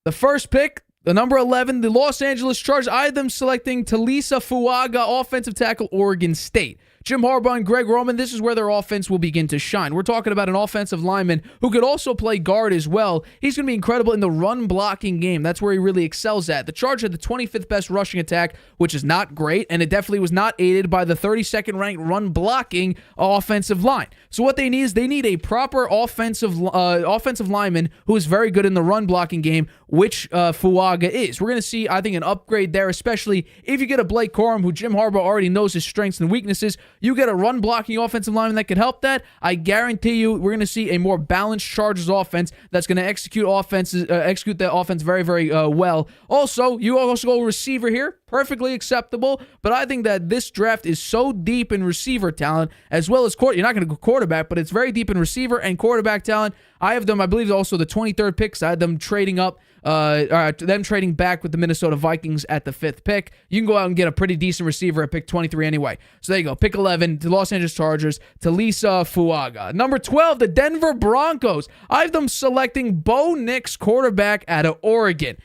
The first pick, the number 11, the Los Angeles Chargers. I had them selecting Talisa Fuaga, offensive tackle, Oregon State. Jim Harbaugh and Greg Roman, this is where their offense will begin to shine. We're talking about an offensive lineman who could also play guard as well. He's going to be incredible in the run-blocking game. That's where he really excels at. The Chargers had the 25th best rushing attack, which is not great, and it definitely was not aided by the 32nd ranked run-blocking offensive line. So what they need is they need a proper offensive lineman who is very good in the run-blocking game, which Fuaga is. We're going to see, I think, an upgrade there, especially if you get a Blake Corum, who Jim Harbaugh already knows his strengths and weaknesses. You get a run-blocking offensive lineman that can help that. I guarantee you we're going to see a more balanced Chargers offense that's going to execute the offense very, very well. Also, you also go receiver here. Perfectly acceptable, but I think that this draft is so deep in receiver talent as well as you're not going to go quarterback, but it's very deep in receiver and quarterback talent. I have them, I believe, also the 23rd picks. I had them trading up, trading back with the Minnesota Vikings at the 5th pick. You can go out and get a pretty decent receiver at pick 23 anyway. So there you go. Pick 11, the Los Angeles Chargers, Talisa Fuaga. Number 12, the Denver Broncos. I have them selecting Bo Nix, quarterback out of Oregon.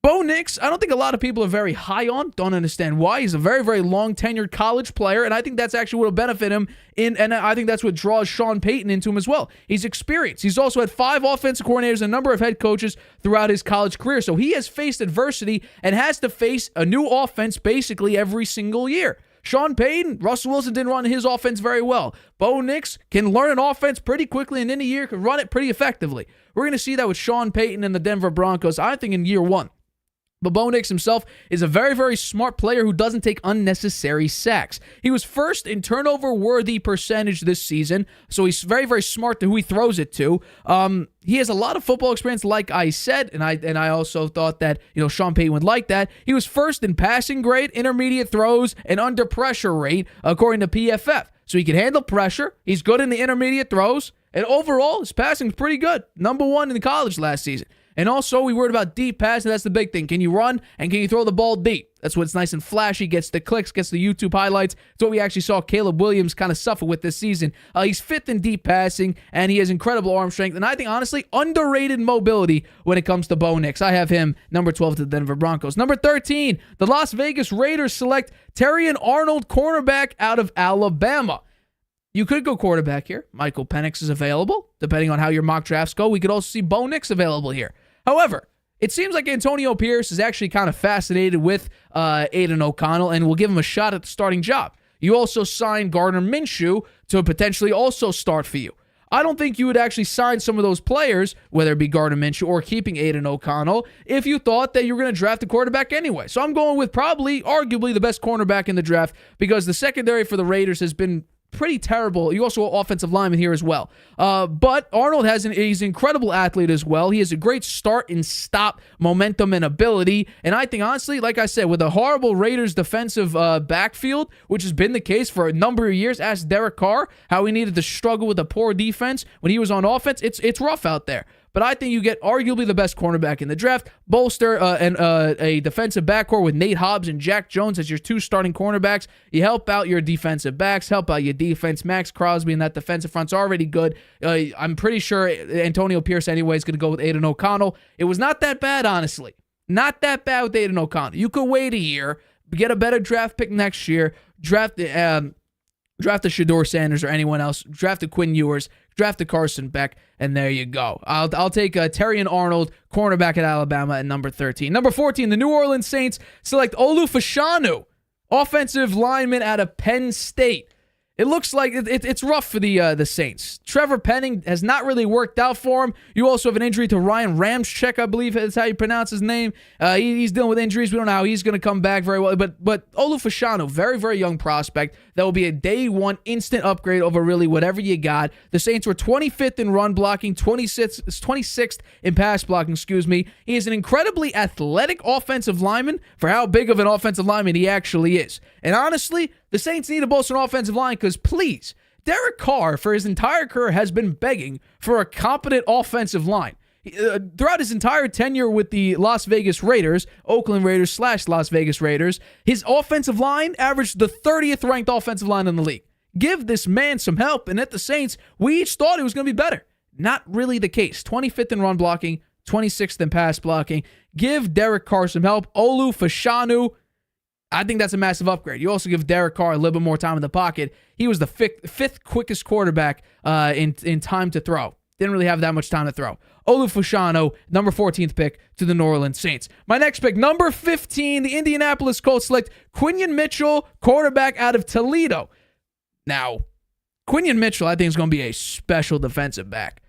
Bo Nix, I don't think a lot of people are very high on. Don't understand why. He's a very, very long-tenured college player, and I think that's actually what will benefit him, and I think that's what draws Sean Payton into him as well. He's experienced. He's also had 5 offensive coordinators and a number of head coaches throughout his college career, so he has faced adversity and has to face a new offense basically every single year. Sean Payton, Russell Wilson didn't run his offense very well. Bo Nix can learn an offense pretty quickly, and in a year can run it pretty effectively. We're going to see that with Sean Payton and the Denver Broncos, I think, in year 1. But Bo Nix himself is a very, very smart player who doesn't take unnecessary sacks. He was first in turnover-worthy percentage this season, so he's very, very smart to who he throws it to. He has a lot of football experience, like I said, and I also thought that Sean Payton would like that. He was first in passing grade, intermediate throws, and under pressure rate, according to PFF. So he can handle pressure. He's good in the intermediate throws, and overall, his passing is pretty good. Number 1 in the college last season. And also, we worried about deep passing. That's the big thing. Can you run and can you throw the ball deep? That's what's nice and flashy. Gets the clicks, gets the YouTube highlights. It's what we actually saw Caleb Williams kind of suffer with this season. He's 5th in deep passing, and he has incredible arm strength. And I think, honestly, underrated mobility when it comes to Bo Nix. I have him number 12 to the Denver Broncos. Number 13, the Las Vegas Raiders select Terrion Arnold, cornerback out of Alabama. You could go quarterback here. Michael Penix is available. Depending on how your mock drafts go, we could also see Bo Nix available here. However, it seems like Antonio Pierce is actually kind of fascinated with Aiden O'Connell and will give him a shot at the starting job. You also signed Gardner Minshew to potentially also start for you. I don't think you would actually sign some of those players, whether it be Gardner Minshew or keeping Aiden O'Connell, if you thought that you were going to draft a quarterback anyway. So I'm going with probably, arguably, the best cornerback in the draft because the secondary for the Raiders has been pretty terrible. You also have offensive lineman here as well. But Arnold he's an incredible athlete as well. He has a great start and stop momentum and ability. And I think, honestly, like I said, with a horrible Raiders defensive backfield, which has been the case for a number of years, ask Derek Carr how he needed to struggle with a poor defense when he was on offense. It's rough out there. But I think you get arguably the best cornerback in the draft. Bolster a defensive backcourt with Nate Hobbs and Jack Jones as your 2 starting cornerbacks. You help out your defensive backs, help out your defense. Max Crosby and that defensive front's already good. I'm pretty sure Antonio Pierce anyway is going to go with Aiden O'Connell. It was not that bad, honestly. Not that bad with Aiden O'Connell. You could wait a year, get a better draft pick next year, draft the Shedeur Sanders or anyone else, draft the Quinn Ewers, draft the Carson Beck, and there you go. I'll take Terrion Arnold, cornerback at Alabama, at number 13. Number 14, the New Orleans Saints select Olu Fashanu, offensive lineman out of Penn State. It looks like it's rough for the Saints. Trevor Penning has not really worked out for him. You also have an injury to Ryan Ramczyk, I believe is how you pronounce his name. He's dealing with injuries. We don't know how he's going to come back very well. But Olu Fashanu, very, very young prospect. That will be a day one instant upgrade over really whatever you got. The Saints were 25th in run blocking, 26th in pass blocking, He is an incredibly athletic offensive lineman for how big of an offensive lineman he actually is. And honestly, the Saints need to bolster an offensive line because, please, Derek Carr, for his entire career, has been begging for a competent offensive line. Throughout his entire tenure with the Las Vegas Raiders, Oakland Raiders / Las Vegas Raiders, his offensive line averaged the 30th ranked offensive line in the league. Give this man some help, and at the Saints, we each thought it was going to be better. Not really the case. 25th in run blocking, 26th in pass blocking. Give Derek Carr some help. Olu Fashanu, I think that's a massive upgrade. You also give Derek Carr a little bit more time in the pocket. He was the fifth quickest quarterback in time to throw. Didn't really have that much time to throw. Olu Fashanu, number 14th pick to the New Orleans Saints. My next pick, number 15, the Indianapolis Colts select Quinyon Mitchell, quarterback out of Toledo. Now, Quinyon Mitchell, I think, is going to be a special defensive back.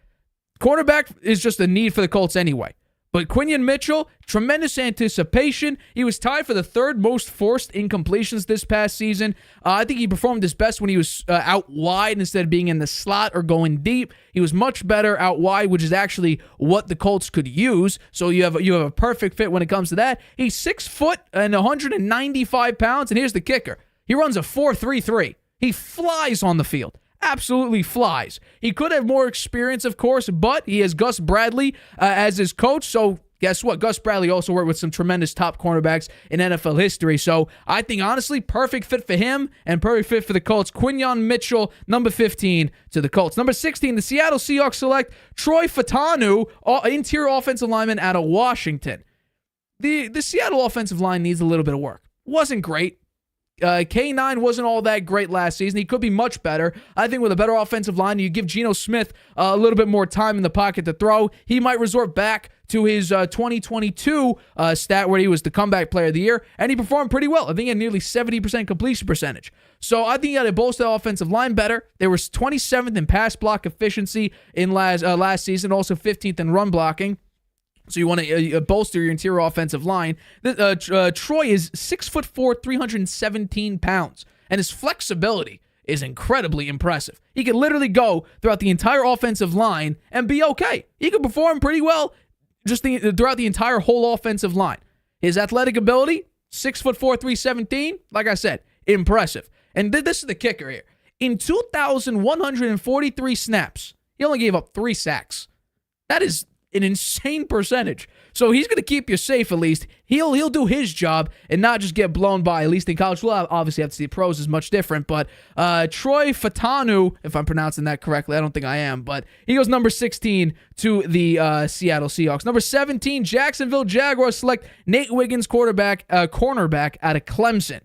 Quarterback is just a need for the Colts anyway. But Quinyon Mitchell, tremendous anticipation. He was tied for the third most forced incompletions this past season. I think he performed his best when he was out wide instead of being in the slot or going deep. He was much better out wide, which is actually what the Colts could use. So you have a perfect fit when it comes to that. He's 6 foot and 195 pounds, and here's the kicker. He runs a 4.33. He flies on the field. Absolutely flies. He could have more experience, of course, but he has Gus Bradley as his coach. So guess what? Gus Bradley also worked with some tremendous top cornerbacks in NFL history. So I think, honestly, perfect fit for him and perfect fit for the Colts. Quinyon Mitchell, number 15 to the Colts. Number 16, the Seattle Seahawks select Troy Fautanu, interior offensive lineman out of Washington. The Seattle offensive line needs a little bit of work. Wasn't great. K9 wasn't all that great last season. He could be much better. I think with a better offensive line, you give Geno Smith a little bit more time in the pocket to throw. He might resort back to his 2022 stat where he was the comeback player of the year, and he performed pretty well. I think he had nearly 70% completion percentage. So I think he had to bolster the offensive line better. They were 27th in pass block efficiency in last season, also 15th in run blocking. So you want to bolster your interior offensive line. Troy is 6'4", 317 pounds, and his flexibility is incredibly impressive. He can literally go throughout the entire offensive line and be okay. He can perform pretty well just throughout the entire whole offensive line. His athletic ability, 6'4", 317, like I said, impressive. And this is the kicker here. In 2,143 snaps, he only gave up 3 sacks. That is an insane percentage. So he's going to keep you safe at least. He'll do his job and not just get blown by, at least in college. We'll obviously have to see pros is much different, but Troy Fautanu, if I'm pronouncing that correctly, I don't think I am, but he goes number 16 to the Seattle Seahawks. Number 17, Jacksonville Jaguars select Nate Wiggins, cornerback out of Clemson.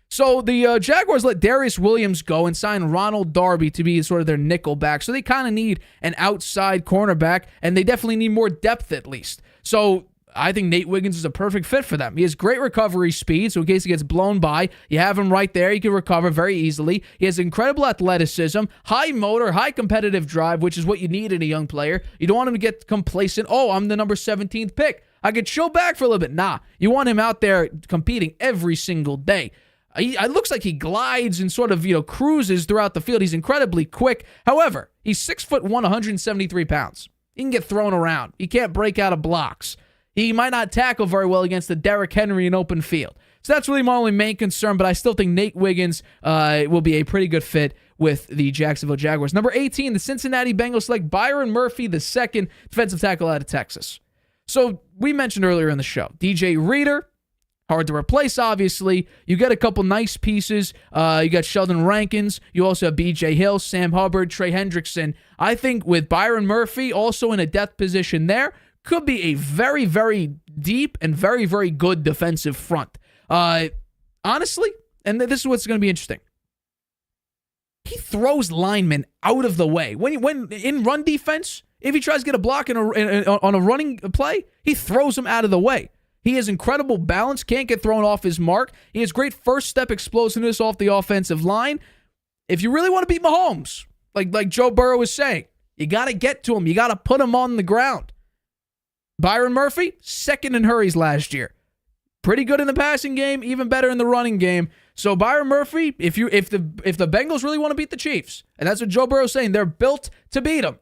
So the Jaguars let Darius Williams go and sign Ronald Darby to be sort of their nickel back. So they kind of need an outside cornerback, and they definitely need more depth at least. So I think Nate Wiggins is a perfect fit for them. He has great recovery speed, so in case he gets blown by, you have him right there. He can recover very easily. He has incredible athleticism, high motor, high competitive drive, which is what you need in a young player. You don't want him to get complacent. Oh, I'm the number 17th pick. I could chill back for a little bit. Nah, you want him out there competing every single day. It looks like he glides and sort of, cruises throughout the field. He's incredibly quick. However, he's 6'1", 173 pounds. He can get thrown around. He can't break out of blocks. He might not tackle very well against the Derrick Henry in open field. So that's really my only main concern, but I still think Nate Wiggins will be a pretty good fit with the Jacksonville Jaguars. Number 18, the Cincinnati Bengals select Byron Murphy, II defensive tackle out of Texas. So we mentioned earlier in the show, DJ Reader, hard to replace, obviously. You get a couple nice pieces. You got Sheldon Rankins. You also have B.J. Hill, Sam Hubbard, Trey Hendrickson. I think with Byron Murphy also in a depth position there, could be a very, very deep and very, very good defensive front. Honestly, and this is what's going to be interesting. He throws linemen out of the way. When in run defense, if he tries to get a block on a running play, he throws them out of the way. He has incredible balance, can't get thrown off his mark. He has great first step explosiveness off the offensive line. if you really want to beat Mahomes, like Joe Burrow was saying, you got to get to him. You got to put him on the ground. Byron Murphy, second in hurries last year. Pretty good in the passing game, even better in the running game. So Byron Murphy, if the Bengals really want to beat the Chiefs, and that's what Joe Burrow's saying, they're built to beat them,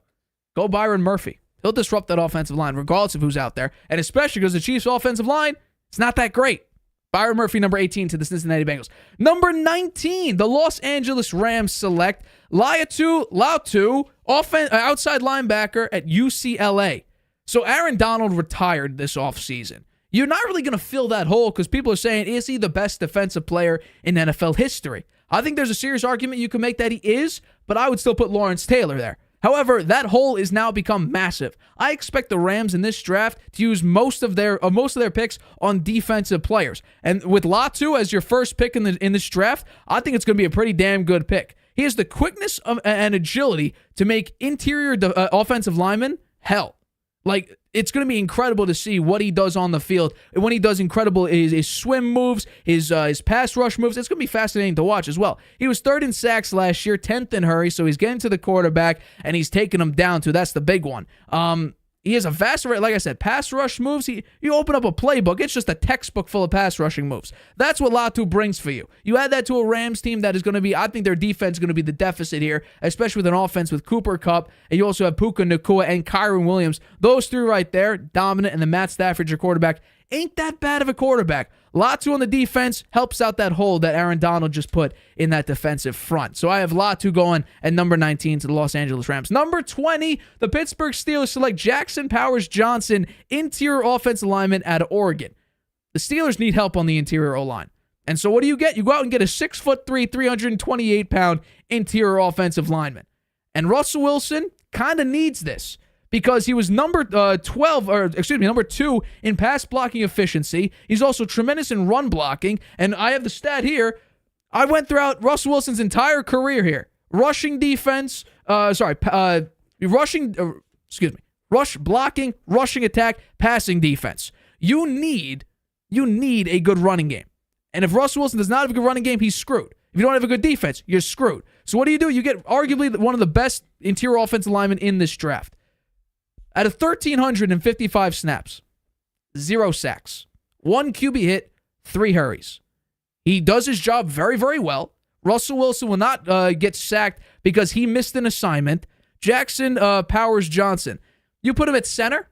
go Byron Murphy. He'll disrupt that offensive line regardless of who's out there, and especially because the Chiefs' offensive line, it's not that great. Byron Murphy, number 18 to the Cincinnati Bengals. Number 19, the Los Angeles Rams select Laiatu outside linebacker at UCLA. So Aaron Donald retired this offseason. You're not really going to fill that hole because people are saying, is he the best defensive player in NFL history? I think there's a serious argument you can make that he is, but I would still put Lawrence Taylor there. However, that hole is now become massive. I expect the Rams in this draft to use most of their picks on defensive players. And with Latu as your first pick in this draft, I think it's going to be a pretty damn good pick. He has the quickness and agility to make interior offensive linemen hell. Like, it's going to be incredible to see what he does on the field. And when he does incredible his swim moves, his pass rush moves, it's going to be fascinating to watch as well. He was 3rd in sacks last year, 10th in hurry, so he's getting to the quarterback, and he's taking him down too. That's the big one. He has a vast array, like I said, pass rush moves. You open up a playbook, it's just a textbook full of pass rushing moves. That's what Latu brings for you. You add that to a Rams team that is going to be, I think their defense is going to be the deficit here, especially with an offense with Cooper Kupp, and you also have Puka Nacua and Kyron Williams. Those three right there, dominant, and then Matt Stafford, your quarterback, ain't that bad of a quarterback. Latu on the defense helps out that hole that Aaron Donald just put in that defensive front. So I have Latu going at number 19 to the Los Angeles Rams. Number 20, the Pittsburgh Steelers select Jackson Powers Johnson, interior offensive lineman out of Oregon. The Steelers need help on the interior O-line. And so what do you get? You go out and get a 6'3", 328-pound interior offensive lineman. And Russell Wilson kind of needs this, because he was number 2 in pass blocking efficiency. He's also tremendous in run blocking. And I have the stat here. I went throughout Russell Wilson's entire career here. Rush blocking, rushing attack, passing defense. You need a good running game. And if Russell Wilson does not have a good running game, he's screwed. If you don't have a good defense, you're screwed. So what do? You get arguably one of the best interior offensive linemen in this draft. Out of 1,355 snaps, 0 sacks, 1 QB hit, 3 hurries. He does his job very, very well. Russell Wilson will not get sacked because he missed an assignment. Jackson Powers Johnson, you put him at center,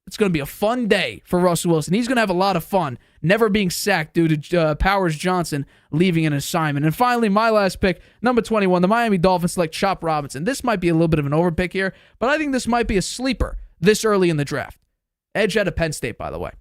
it's going to be a fun day for Russell Wilson. He's going to have a lot of fun never being sacked due to Powers Johnson leaving an assignment. And finally, my last pick, number 21, the Miami Dolphins select Chop Robinson. This might be a little bit of an overpick here, but I think this might be a sleeper this early in the draft. Edge out of Penn State, by the way.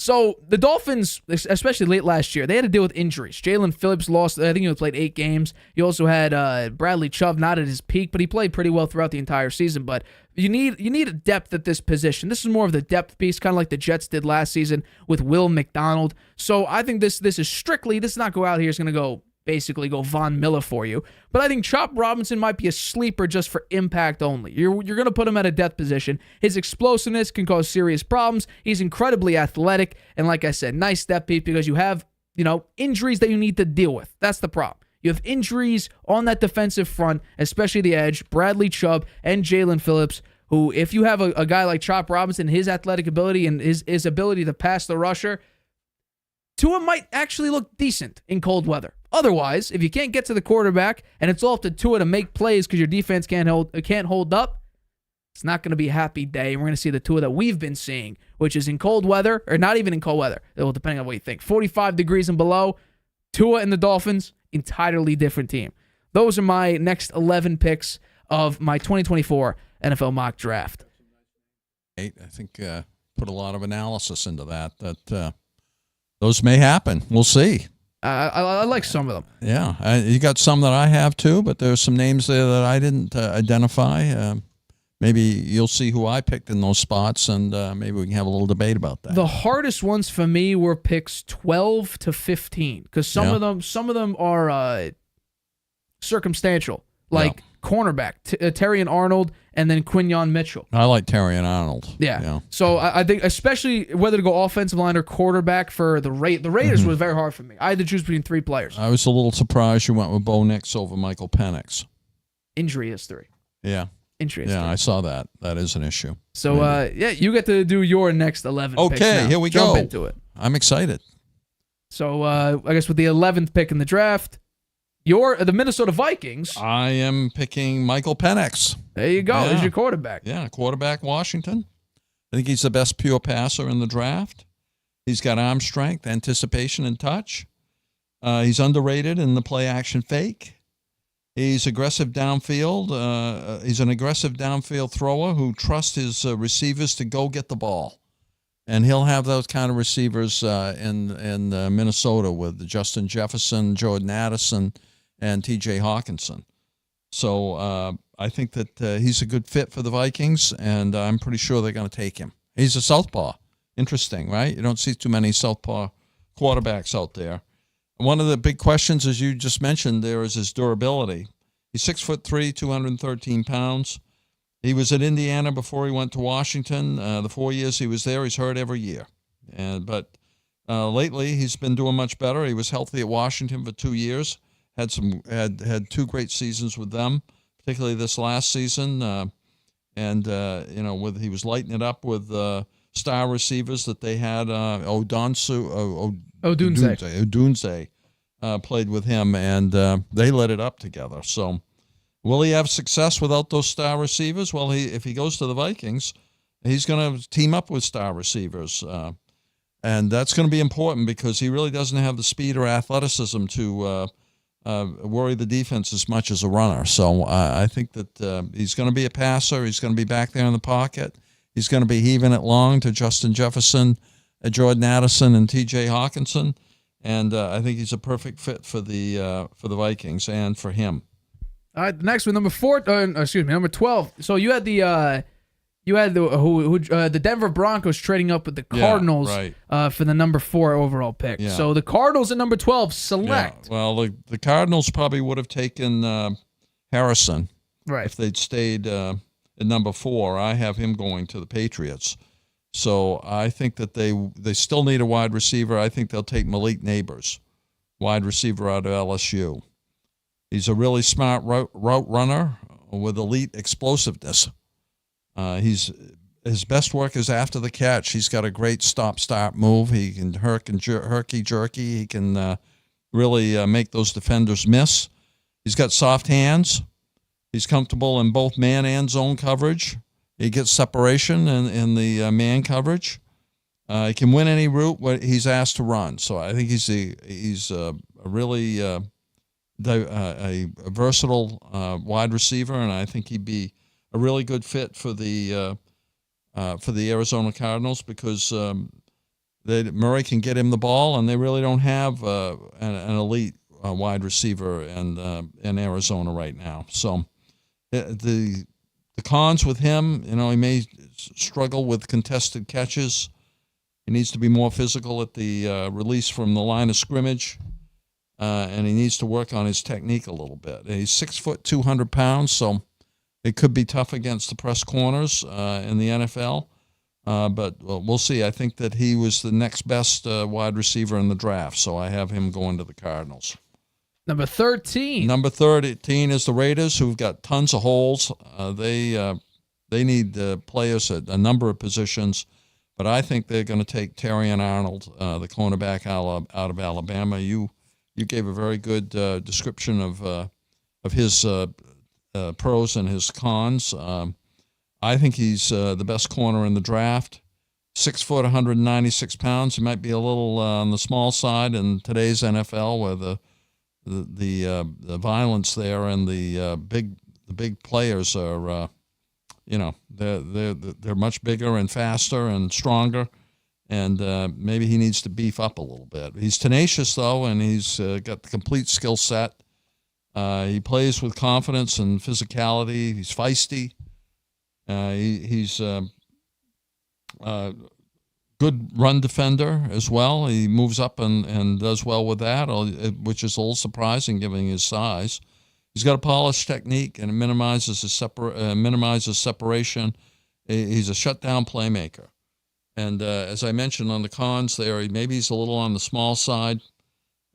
So the Dolphins, especially late last year, they had to deal with injuries. Jalen Phillips lost, I think he played 8 games. You also had Bradley Chubb, not at his peak, but he played pretty well throughout the entire season. But you need a depth at this position. This is more of the depth piece, kind of like the Jets did last season with Will McDonald. So I think this is not go out here, it's going to basically go Von Miller for you. But I think Chop Robinson might be a sleeper just for impact only. You're going to put him at a depth position. His explosiveness can cause serious problems. He's incredibly athletic. And like I said, nice depth piece because you have, injuries that you need to deal with. That's the problem. You have injuries on that defensive front, especially the edge, Bradley Chubb and Jalen Phillips, who if you have a guy like Chop Robinson, his athletic ability and his ability to pass the rusher, Tua might actually look decent in cold weather. Otherwise, if you can't get to the quarterback and it's all up to Tua to make plays because your defense can't hold up, it's not going to be a happy day. We're going to see the Tua that we've been seeing, which is in cold weather, or not even in cold weather, well, depending on what you think. 45 degrees and below, Tua and the Dolphins, entirely different team. Those are my next 11 picks of my 2024 NFL mock draft. I think put a lot of analysis into that those may happen. We'll see. I like some of them. Yeah, you got some that I have too, but there's some names there that I didn't identify. Maybe you'll see who I picked in those spots, and maybe we can have a little debate about that. The hardest ones for me were picks 12 to 15, because some of them are circumstantial, like cornerback, Terrion Arnold, and then Quinyon Mitchell. I like Terrion Arnold. Yeah. So I think especially whether to go offensive line or quarterback for the Raiders was very hard for me. I had to choose between 3 players. I was a little surprised you went with Bo Nix over Michael Penix. Injury history. Yeah. Injury history. Yeah, I saw that. That is an issue. So, you get to do your next 11 picks Okay, now. here we Jump go. into it. I'm excited. So, I guess with the 11th pick in the draft, the Minnesota Vikings. I am picking Michael Penix. There you go. Yeah. There's your quarterback. Yeah, quarterback Washington. I think he's the best pure passer in the draft. He's got arm strength, anticipation, and touch. He's underrated in the play-action fake. He's aggressive downfield. He's an aggressive downfield thrower who trusts his receivers to go get the ball. And he'll have those kind of receivers in Minnesota with Justin Jefferson, Jordan Addison, and T.J. Hawkinson. So I think that he's a good fit for the Vikings, and I'm pretty sure they're going to take him. He's a southpaw. Interesting, right? You don't see too many southpaw quarterbacks out there. One of the big questions, as you just mentioned, there is his durability. He's 6'3", 213 pounds. He was at Indiana before he went to Washington. The 4 years he was there, he's hurt every year. But lately, he's been doing much better. He was healthy at Washington for 2 years. Had 2 great seasons with them, particularly this last season. He was lighting it up with star receivers that they had. Odunze played with him, and they lit it up together. So will he have success without those star receivers? Well, if he goes to the Vikings, he's going to team up with star receivers. And that's going to be important because he really doesn't have the speed or athleticism to worry the defense as much as a runner. So I think that he's going to be a passer. He's going to be back there in the pocket. He's going to be heaving it long to Justin Jefferson, Jordan Addison, and T.J. Hawkinson. And I think he's a perfect fit for the Vikings and for him. All right, the next one, number 12. So you had the Denver Broncos trading up with the Cardinals for the number 4 overall pick. Yeah. So the Cardinals at number 12 select. Yeah. Well, the Cardinals probably would have taken Harrison if they'd stayed at number 4. I have him going to the Patriots. So I think that they still need a wide receiver. I think they'll take Malik Neighbors, wide receiver out of LSU. He's a really smart route runner with elite explosiveness. His best work is after the catch. He's got a great stop-start move. He can herky-jerky. He can really make those defenders miss. He's got soft hands. He's comfortable in both man and zone coverage. He gets separation in the man coverage. He can win any route what he's asked to run. So I think he's a really a versatile wide receiver, and I think he'd be a really good fit for the Arizona Cardinals because Murray can get him the ball, and they really don't have an elite wide receiver in Arizona right now. So the cons with him, he may struggle with contested catches. He needs to be more physical at the release from the line of scrimmage, and he needs to work on his technique a little bit. He's 6 foot, 200 pounds, so it could be tough against the press corners in the NFL. But we'll see. I think that he was the next best wide receiver in the draft, so I have him going to the Cardinals. Number 13. Number 13 is the Raiders, who've got tons of holes. They need players at a number of positions, but I think they're going to take Terrion Arnold, the cornerback out of Alabama. You gave a very good description of his pros and his cons. I think he's the best corner in the draft. 6 foot, 196 pounds. He might be a little on the small side in today's NFL, where the violence there and the big players are, they're much bigger and faster and stronger, and maybe he needs to beef up a little bit. He's tenacious though, and he's got the complete skill set. He plays with confidence and physicality. He's feisty. He's good run defender as well. He moves up and does well with that, which is a little surprising given his size. He's got a polished technique and it minimizes separation. He's a shutdown playmaker. And as I mentioned on the cons there, maybe he's a little on the small side.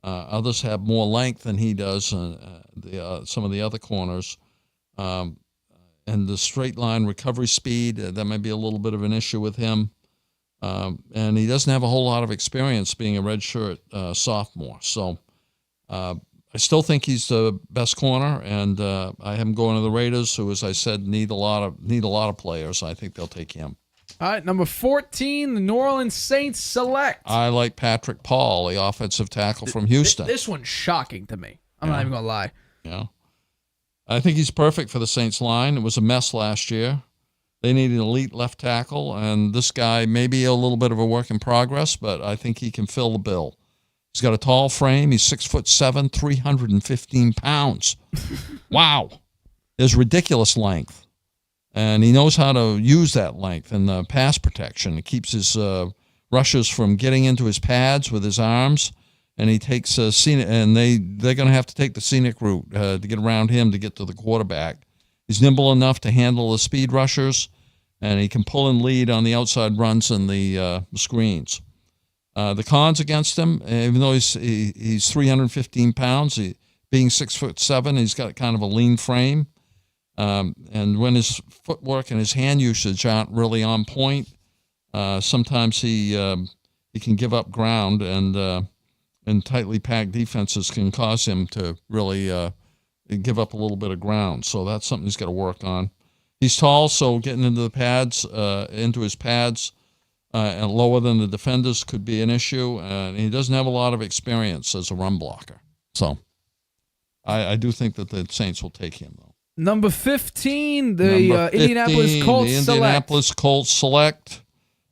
Others have more length than he does, some of the other corners. And the straight line recovery speed, that might be a little bit of an issue with him. And he doesn't have a whole lot of experience being a redshirt sophomore. So I still think he's the best corner, and I have him going to the Raiders, who, as I said, need a lot of players. I think they'll take him. All right, number 14, the New Orleans Saints select. I like Patrick Paul, the offensive tackle from Houston. This one's shocking to me. I'm not even going to lie. Yeah. I think he's perfect for the Saints line. It was a mess last year. They need an elite left tackle, and this guy may be a little bit of a work in progress, but I think he can fill the bill. He's got a tall frame. He's 6'7", 315 pounds. Wow. There's ridiculous length. And he knows how to use that length in the pass protection. It keeps his rushers from getting into his pads with his arms. And he takes scenic, and they're going to have to take the scenic route to get around him to get to the quarterback. He's nimble enough to handle the speed rushers, and he can pull and lead on the outside runs and the screens. The cons against him, even though he's 315 pounds, being 6'7", he's got kind of a lean frame. And when his footwork and his hand usage aren't really on point, sometimes he can give up ground, and tightly packed defenses can cause him to really give up a little bit of ground. So that's something he's got to work on. He's tall, so getting into the pads, into his pads, and lower than the defenders could be an issue. And he doesn't have a lot of experience as a run blocker. So I do think that the Saints will take him, though. Number 15, Indianapolis Colts the Indianapolis Colts select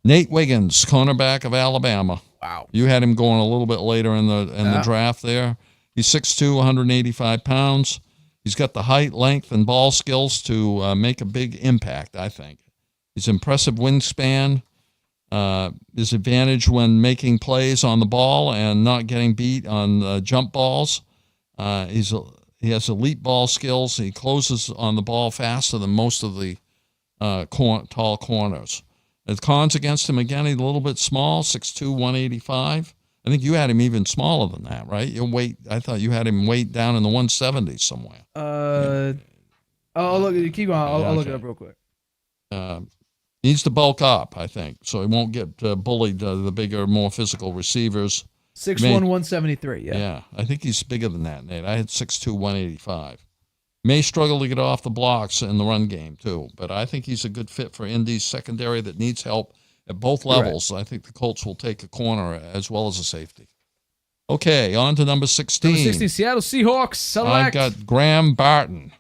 Nate Wiggins, cornerback of Alabama. Wow. You had him going a little bit later in the draft there. He's 6'2", 185 pounds. He's got the height, length, and ball skills to make a big impact, I think. He's impressive wingspan. His advantage when making plays on the ball and not getting beat on jump balls. He has elite ball skills. He closes on the ball faster than most of the tall corners. The cons against him, again, he's a little bit small, 6'2", 185. I think you had him even smaller than that, right? I thought you had him weight down in the 170s somewhere. Oh, look, keep going. I'll look it up real quick. Needs to bulk up, I think, so he won't get bullied the bigger, more physical receivers. 6'1", 173, yeah. Yeah, I think he's bigger than that, Nate. I had 6'2", 185. May struggle to get off the blocks in the run game, too, but I think he's a good fit for Indy's secondary that needs help at both levels. Right. I think the Colts will take a corner as well as a safety. Okay, on to number 16. Number 16, Seattle Seahawks select. I've got Graham Barton.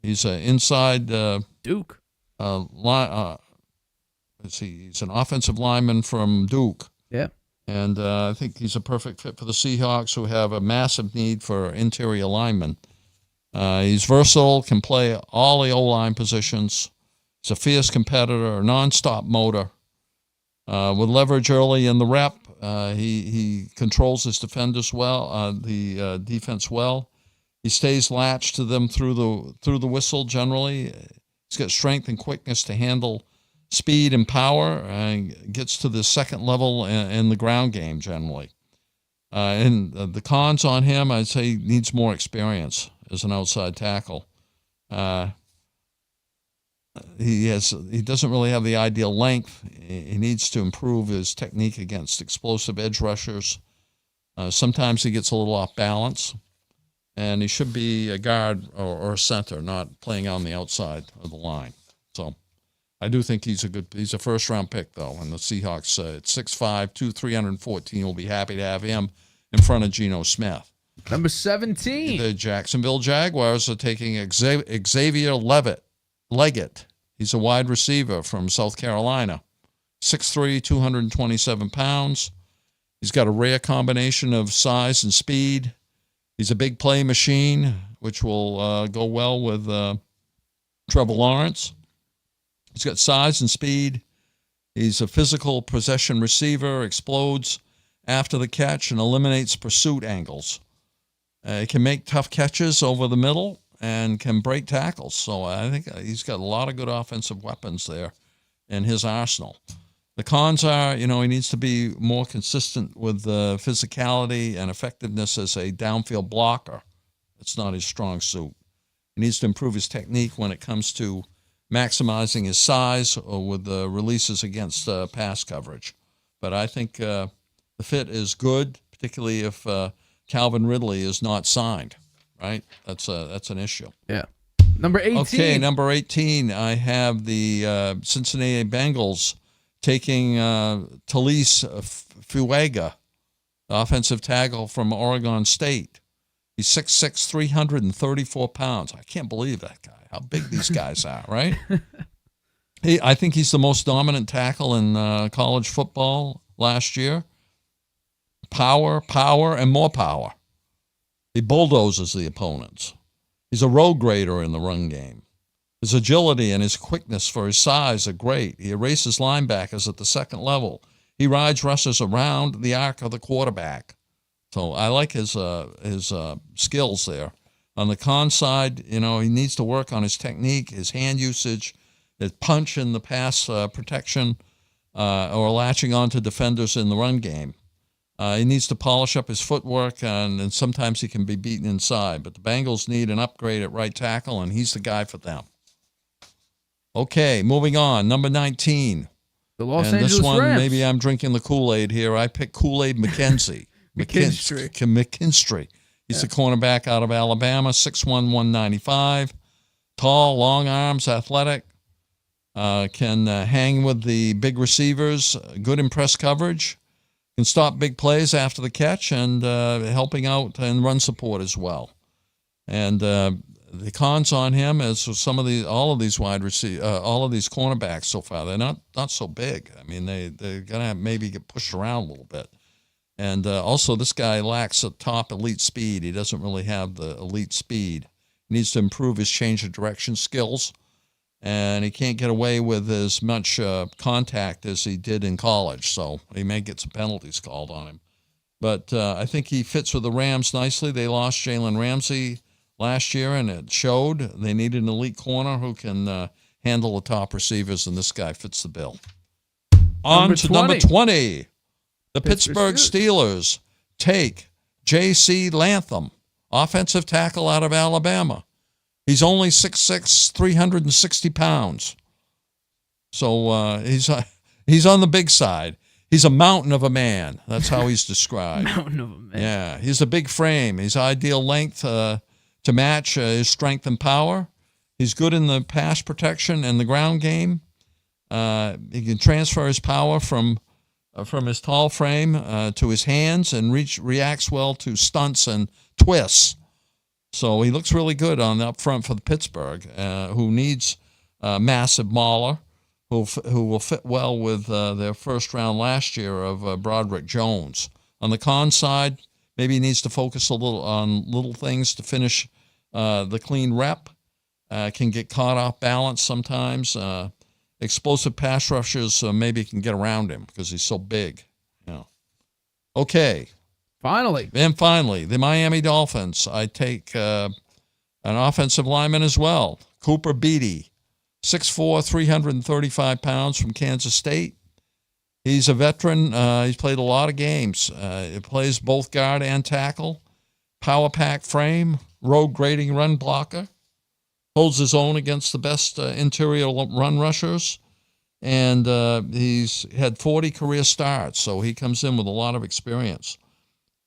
He's an inside Duke. He's an offensive lineman from Duke. Yeah. And I think he's a perfect fit for the Seahawks, who have a massive need for interior linemen. He's versatile, can play all the O-line positions. He's a fierce competitor, a nonstop motor. With leverage early in the rep, he controls his defenders well, the defense well. He stays latched to them through the whistle generally. He's got strength and quickness to handle speed and power, and gets to the second level in the ground game generally. And the cons on him, I'd say he needs more experience as an outside tackle. He doesn't really have the ideal length. He needs to improve his technique against explosive edge rushers. Sometimes he gets a little off balance, and he should be a guard or a center, not playing on the outside of the line. So I do think he's a first-round pick, though, and the Seahawks at 6'5", 314 will be happy to have him in front of Geno Smith. Number 17. The Jacksonville Jaguars are taking Xavier Leggett. He's a wide receiver from South Carolina. 6'3", 227 pounds. He's got a rare combination of size and speed. He's a big play machine, which will go well with Trevor Lawrence. He's got size and speed. He's a physical possession receiver, explodes after the catch, and eliminates pursuit angles. He can make tough catches over the middle, and can break tackles. So I think he's got a lot of good offensive weapons there in his arsenal. The cons are, he needs to be more consistent with physicality and effectiveness as a downfield blocker. It's not his strong suit. He needs to improve his technique when it comes to maximizing his size or with the releases against pass coverage. But I think the fit is good, particularly if Calvin Ridley is not signed, right? That's an issue. Yeah. Number 18. Okay, number 18, I have the Cincinnati Bengals taking Talise Fuega, offensive tackle from Oregon State. He's 6'6", 334 pounds. I can't believe that guy, how big these guys are, right? I think he's the most dominant tackle in college football last year. Power, and more power. He bulldozes the opponents. He's a road grader in the run game. His agility and his quickness for his size are great. He erases linebackers at the second level. He rides rushers around the arc of the quarterback. So I like his skills there. On the con side, he needs to work on his technique, his hand usage, his punch in the pass protection, or latching on to defenders in the run game. He needs to polish up his footwork, and sometimes he can be beaten inside. But the Bengals need an upgrade at right tackle, and he's the guy for them. Okay, moving on. Number 19. The Los and Angeles this one, Rams. maybe I'm drinking the Kool-Aid here. I picked Kool-Aid McKenzie. McKinstry. He's the cornerback out of Alabama, 6'1", 195. Tall, long arms, athletic. Can hang with the big receivers. Good in press coverage. Can stop big plays after the catch and helping out in run support as well. And the cons on him is all of these cornerbacks so far, they're not so big. I mean, they're gonna have maybe get pushed around a little bit. And also, this guy lacks a top elite speed. He doesn't really have the elite speed. He needs to improve his change of direction skills, and he can't get away with as much contact as he did in college. So he may get some penalties called on him. But I think he fits with the Rams nicely. They lost Jalen Ramsey last year, and it showed. They needed an elite corner who can handle the top receivers, and this guy fits the bill. On to number 20. The Pittsburgh Steelers take J.C. Latham, offensive tackle out of Alabama. He's only 6'6", 360 pounds. So he's on the big side. He's a mountain of a man. That's how he's described. Mountain of a man. Yeah, he's a big frame. He's ideal length to match his strength and power. He's good in the pass protection and the ground game. He can transfer his power from his tall frame to his hands and reacts well to stunts and twists. So he looks really good on the up front for the Pittsburgh, who needs a massive mauler, who will fit well with their first round last year of Broderick Jones. On the con side, maybe he needs to focus a little on little things to finish the clean rep. Can get caught off balance sometimes. Explosive pass rushers maybe can get around him because he's so big. Okay. Finally, the Miami Dolphins. I take an offensive lineman as well, Cooper Beatty, 6'4", 335 pounds from Kansas State. He's a veteran. He's played a lot of games. He plays both guard and tackle. Power pack frame, road grading run blocker. Holds his own against the best interior run rushers. And he's had 40 career starts, so he comes in with a lot of experience.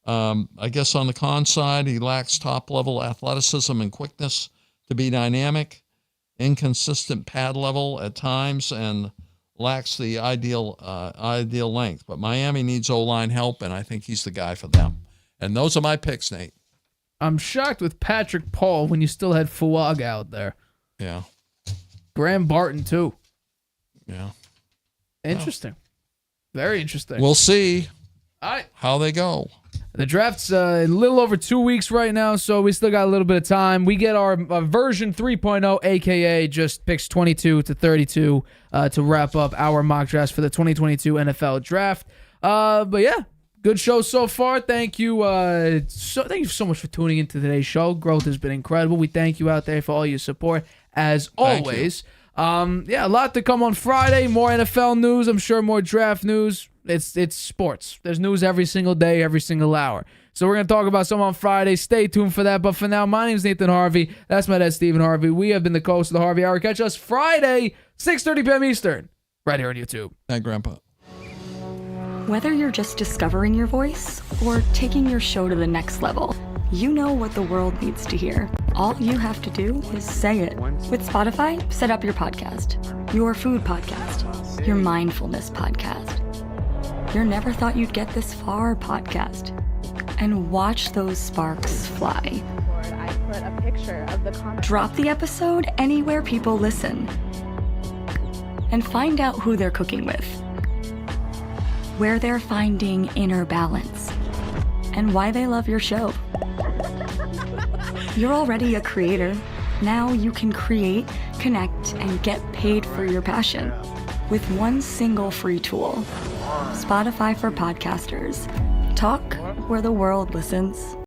I guess on the con side, he lacks top-level athleticism and quickness to be dynamic, inconsistent pad level at times, and lacks the ideal length. But Miami needs O-line help, and I think he's the guy for them. And those are my picks, Nate. I'm shocked with Patrick Paul when you still had Fuag out there. Yeah. Graham Barton, too. Yeah. Interesting. Very interesting. We'll see right. how they go. The draft's a little over 2 weeks right now, so we still got a little bit of time. We get our version 3.0, a.k.a. just picks 22 to 32 to wrap up our mock drafts for the 2022 NFL Draft. But yeah, Good show so far. Thank you. Thank you so much for tuning into today's show. Growth has been incredible. We thank you out there for all your support as always. A lot to come on Friday. More NFL news. I'm sure more draft news. It's sports. There's news every single day, every single hour. So we're going to talk about some on Friday. Stay tuned for that. But for now, my name is Nathan Harvey. That's my dad, Stephen Harvey. We have been the host of the Harvey Hour. Catch us Friday, 6:30 p.m. Eastern, right here on YouTube. Hi, Grandpa. Whether you're just discovering your voice or taking your show to the next level, you know what the world needs to hear. All you have to do is say it. With Spotify, set up your podcast. Your food podcast. Your mindfulness podcast. Your never thought you'd get this far podcast. And watch those sparks fly. I put a picture of the conversation. Drop the episode anywhere people listen. And find out who they're cooking with. Where they're finding inner balance. And why they love your show. You're already a creator. Now you can create, connect, and get paid for your passion with one single free tool. Spotify for podcasters. Talk where the world listens.